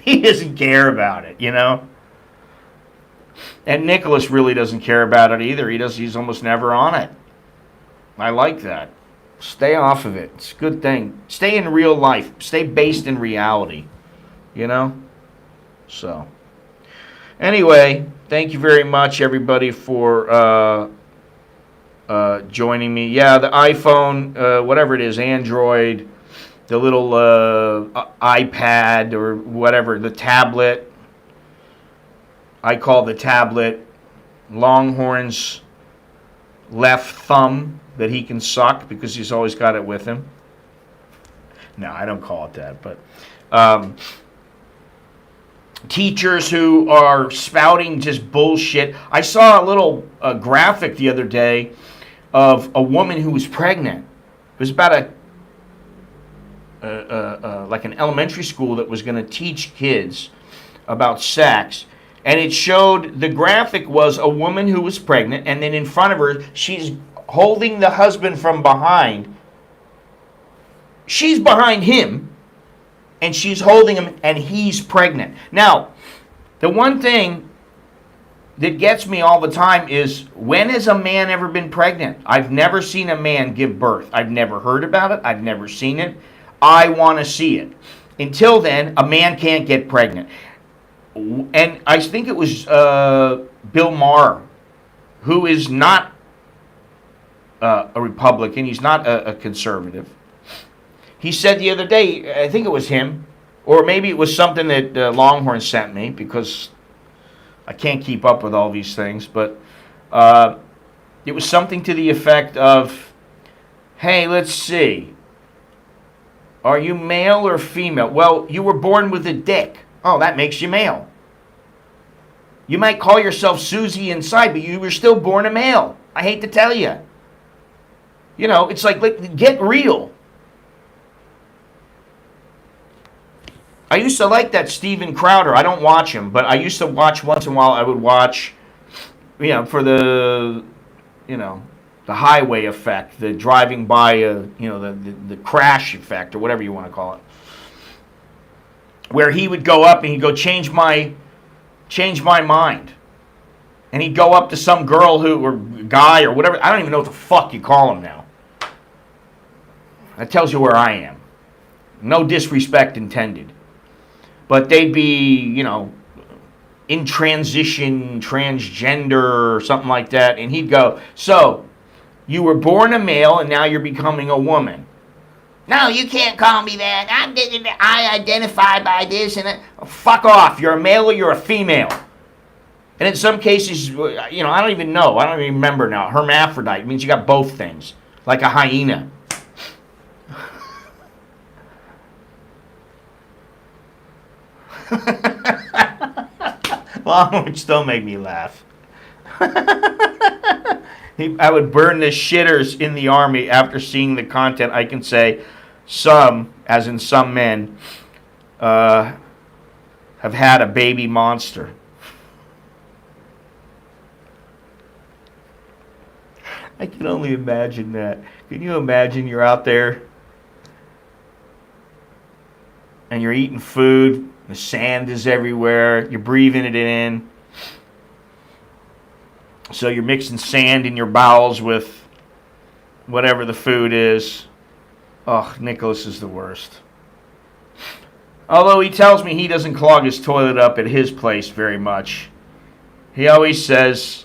He doesn't care about it, you know? And Nicholas really doesn't care about it either. He's almost never on it. I like that. Stay off of it. It's a good thing. Stay in real life. Stay based in reality. You know? So. Anyway, thank you very much, everybody, for joining me. Yeah, the iPhone, whatever it is, Android, the little iPad or whatever, the tablet. I call the tablet Longhorn's left thumb that he can suck because he's always got it with him. No, I don't call it that, but teachers who are spouting just bullshit. I saw a little graphic the other day of a woman who was pregnant. It was about like an elementary school that was going to teach kids about sex. And it showed, the graphic was a woman who was pregnant, and then in front of her, she's holding the husband from behind. She's behind him, and she's holding him, and he's pregnant. Now, the one thing that gets me all the time is, when has a man ever been pregnant? I've never seen a man give birth. I've never heard about it. I've never seen it. I want to see it. Until then, a man can't get pregnant. And I think it was Bill Maher, who is not a Republican. He's not a conservative. He said the other day, I think it was him, or maybe it was something that Longhorn sent me, because I can't keep up with all these things, but it was something to the effect of, hey, let's see, are you male or female? Well, you were born with a dick. Oh, that makes you male. You might call yourself Susie inside, but you were still born a male. I hate to tell you. You know, it's like get real. I used to like that Steven Crowder. I don't watch him, but I used to watch once in a while. I would watch, you know, for the, you know, the highway effect, the driving by, you know, the crash effect, or whatever you want to call it. Where he would go up and he'd go, change my mind. And he'd go up to some girl who, or guy, or whatever. I don't even know what the fuck you call him now. That tells you where I am. No disrespect intended. But they'd be, you know, in transition, transgender, or something like that. And he'd go, so, you were born a male and now you're becoming a woman. No, you can't call me that. I identify by this and that. Oh, fuck off. You're a male or you're a female. And in some cases, you know, I don't even know. I don't even remember now. Hermaphrodite means you got both things. Like a hyena. Longhorn still make me laugh. I would burn the shitters in the army after seeing the content. I can say some, as in some men, have had a baby monster. I can only imagine that. Can you imagine you're out there and you're eating food, the sand is everywhere, you're breathing it in. So you're mixing sand in your bowels with whatever the food is. Oh, Nicholas is the worst. Although he tells me he doesn't clog his toilet up at his place very much. He always says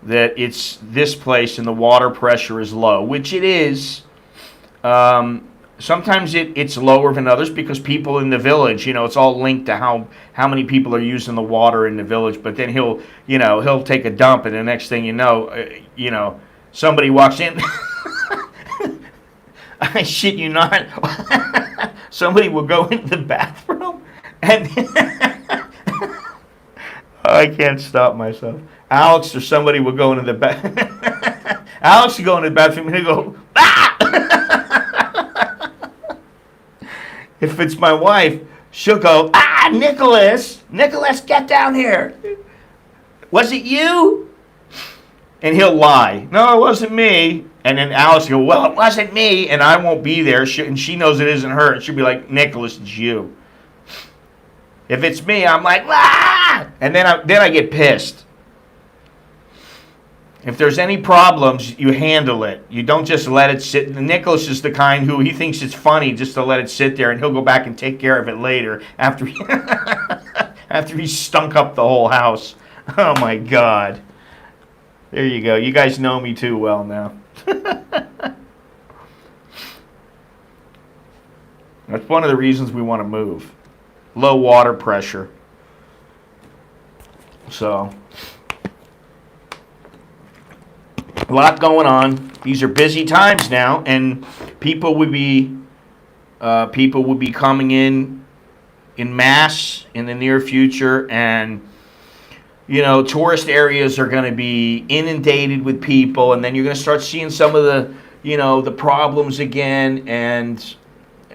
that it's this place and the water pressure is low, which it is. Sometimes it's lower than others because people in the village, you know, it's all linked to how many people are using the water in the village. But then he'll take a dump, and the next thing you know, somebody walks in. I shit you not. Somebody will go into the bathroom, and I can't stop myself. Alex or somebody will go into the bathroom. Alex will go into the bathroom and he'll go, ah! if it's my wife, she'll go, Nicholas, get down here. Was it you? And he'll lie. No, it wasn't me. And then Alice will go, well, it wasn't me. And I won't be there. And she knows it isn't her. And she'll be like, Nicholas, it's you. If it's me, I'm like, and then I get pissed. If there's any problems, you handle it. You don't just let it sit. Nicholas is the kind who he thinks it's funny just to let it sit there, and he'll go back and take care of it later after he stunk up the whole house. Oh my God. There you go. You guys know me too well now. That's one of the reasons we want to move. Low water pressure. So, a lot going on. These are busy times now, and people would be coming in mass in the near future, and tourist areas are going to be inundated with people, and then you're going to start seeing some of the the problems again. And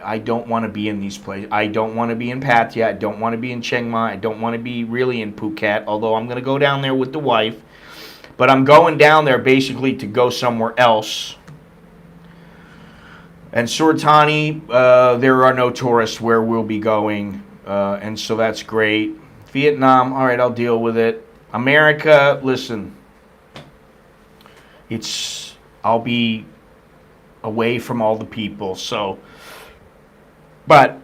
I don't want to be in these places. I don't want to be in Pattaya. I don't want to be in Chiang Mai. I don't want to be really in Phuket, although I'm going to go down there with the wife. But I'm going down there basically to go somewhere else. And Suratani, there are no tourists where we'll be going, and so that's great. Vietnam, all right, I'll deal with it. America, listen, I'll be away from all the people, so... But,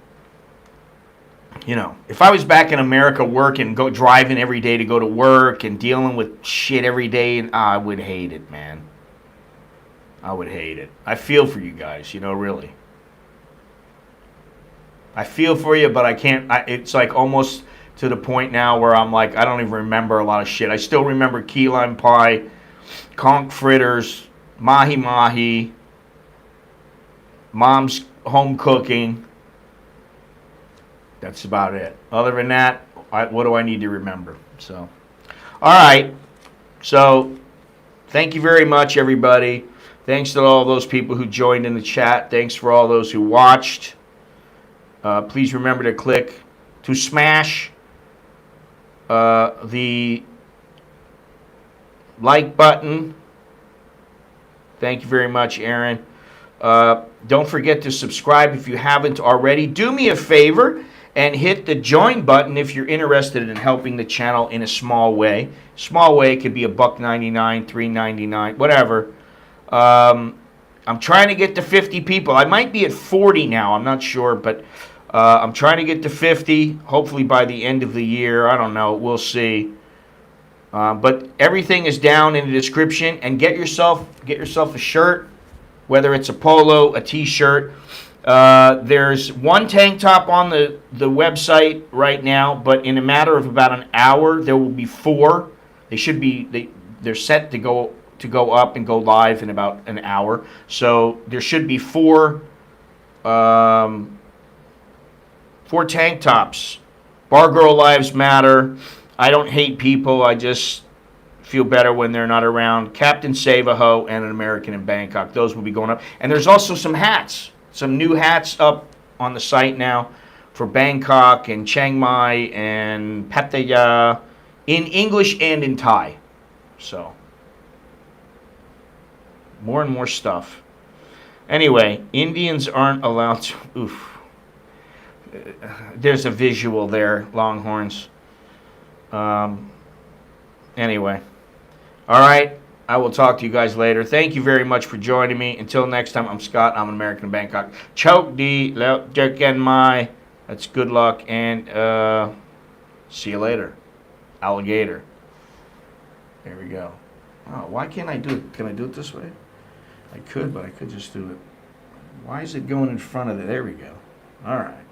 if I was back in America working, driving every day to go to work and dealing with shit every day, I would hate it, man. I would hate it. I feel for you guys, really. I feel for you, but I can't. It's like almost to the point now where I'm like, I don't even remember a lot of shit. I still remember key lime pie, conch fritters, mahi-mahi, mom's home cooking. That's about it. Other than that, what do I need to remember? So, all right. So, thank you very much, everybody. Thanks to all those people who joined in the chat. Thanks for all those who watched. Please remember to smash the like button. Thank you very much, Aaron. Don't forget to subscribe if you haven't already. Do me a favor and hit the join button if you're interested in helping the channel in a small way. Small way could be $1.99, $3.99, whatever. I'm trying to get to 50 people. I might be at 40 now. I'm not sure, but I'm trying to get to 50. Hopefully by the end of the year. I don't know. We'll see. But everything is down in the description. And get yourself a shirt, whether it's a polo, a t-shirt. There's one tank top on the website right now, but in a matter of about an hour, there will be 4. They're set to go up and go live in about an hour. So there should be 4 tank tops. Bar Girl Lives Matter. I don't hate people. I just feel better when they're not around. Captain Save-A-Ho and An American in Bangkok. Those will be going up. And there's also some hats. Some new hats up on the site now for Bangkok and Chiang Mai and Pattaya in English and in Thai. So, more and more stuff. Anyway, Indians aren't allowed to... Oof. There's a visual there, Longhorns. Anyway. All right. I will talk to you guys later. Thank you very much for joining me. Until next time, I'm Scott. I'm an American in Bangkok. Chok di leo jerken mai. That's good luck. And see you later. Alligator. There we go. Oh, why can't I do it? Can I do it this way? I could, but I could just do it. Why is it going in front of it? There we go. All right.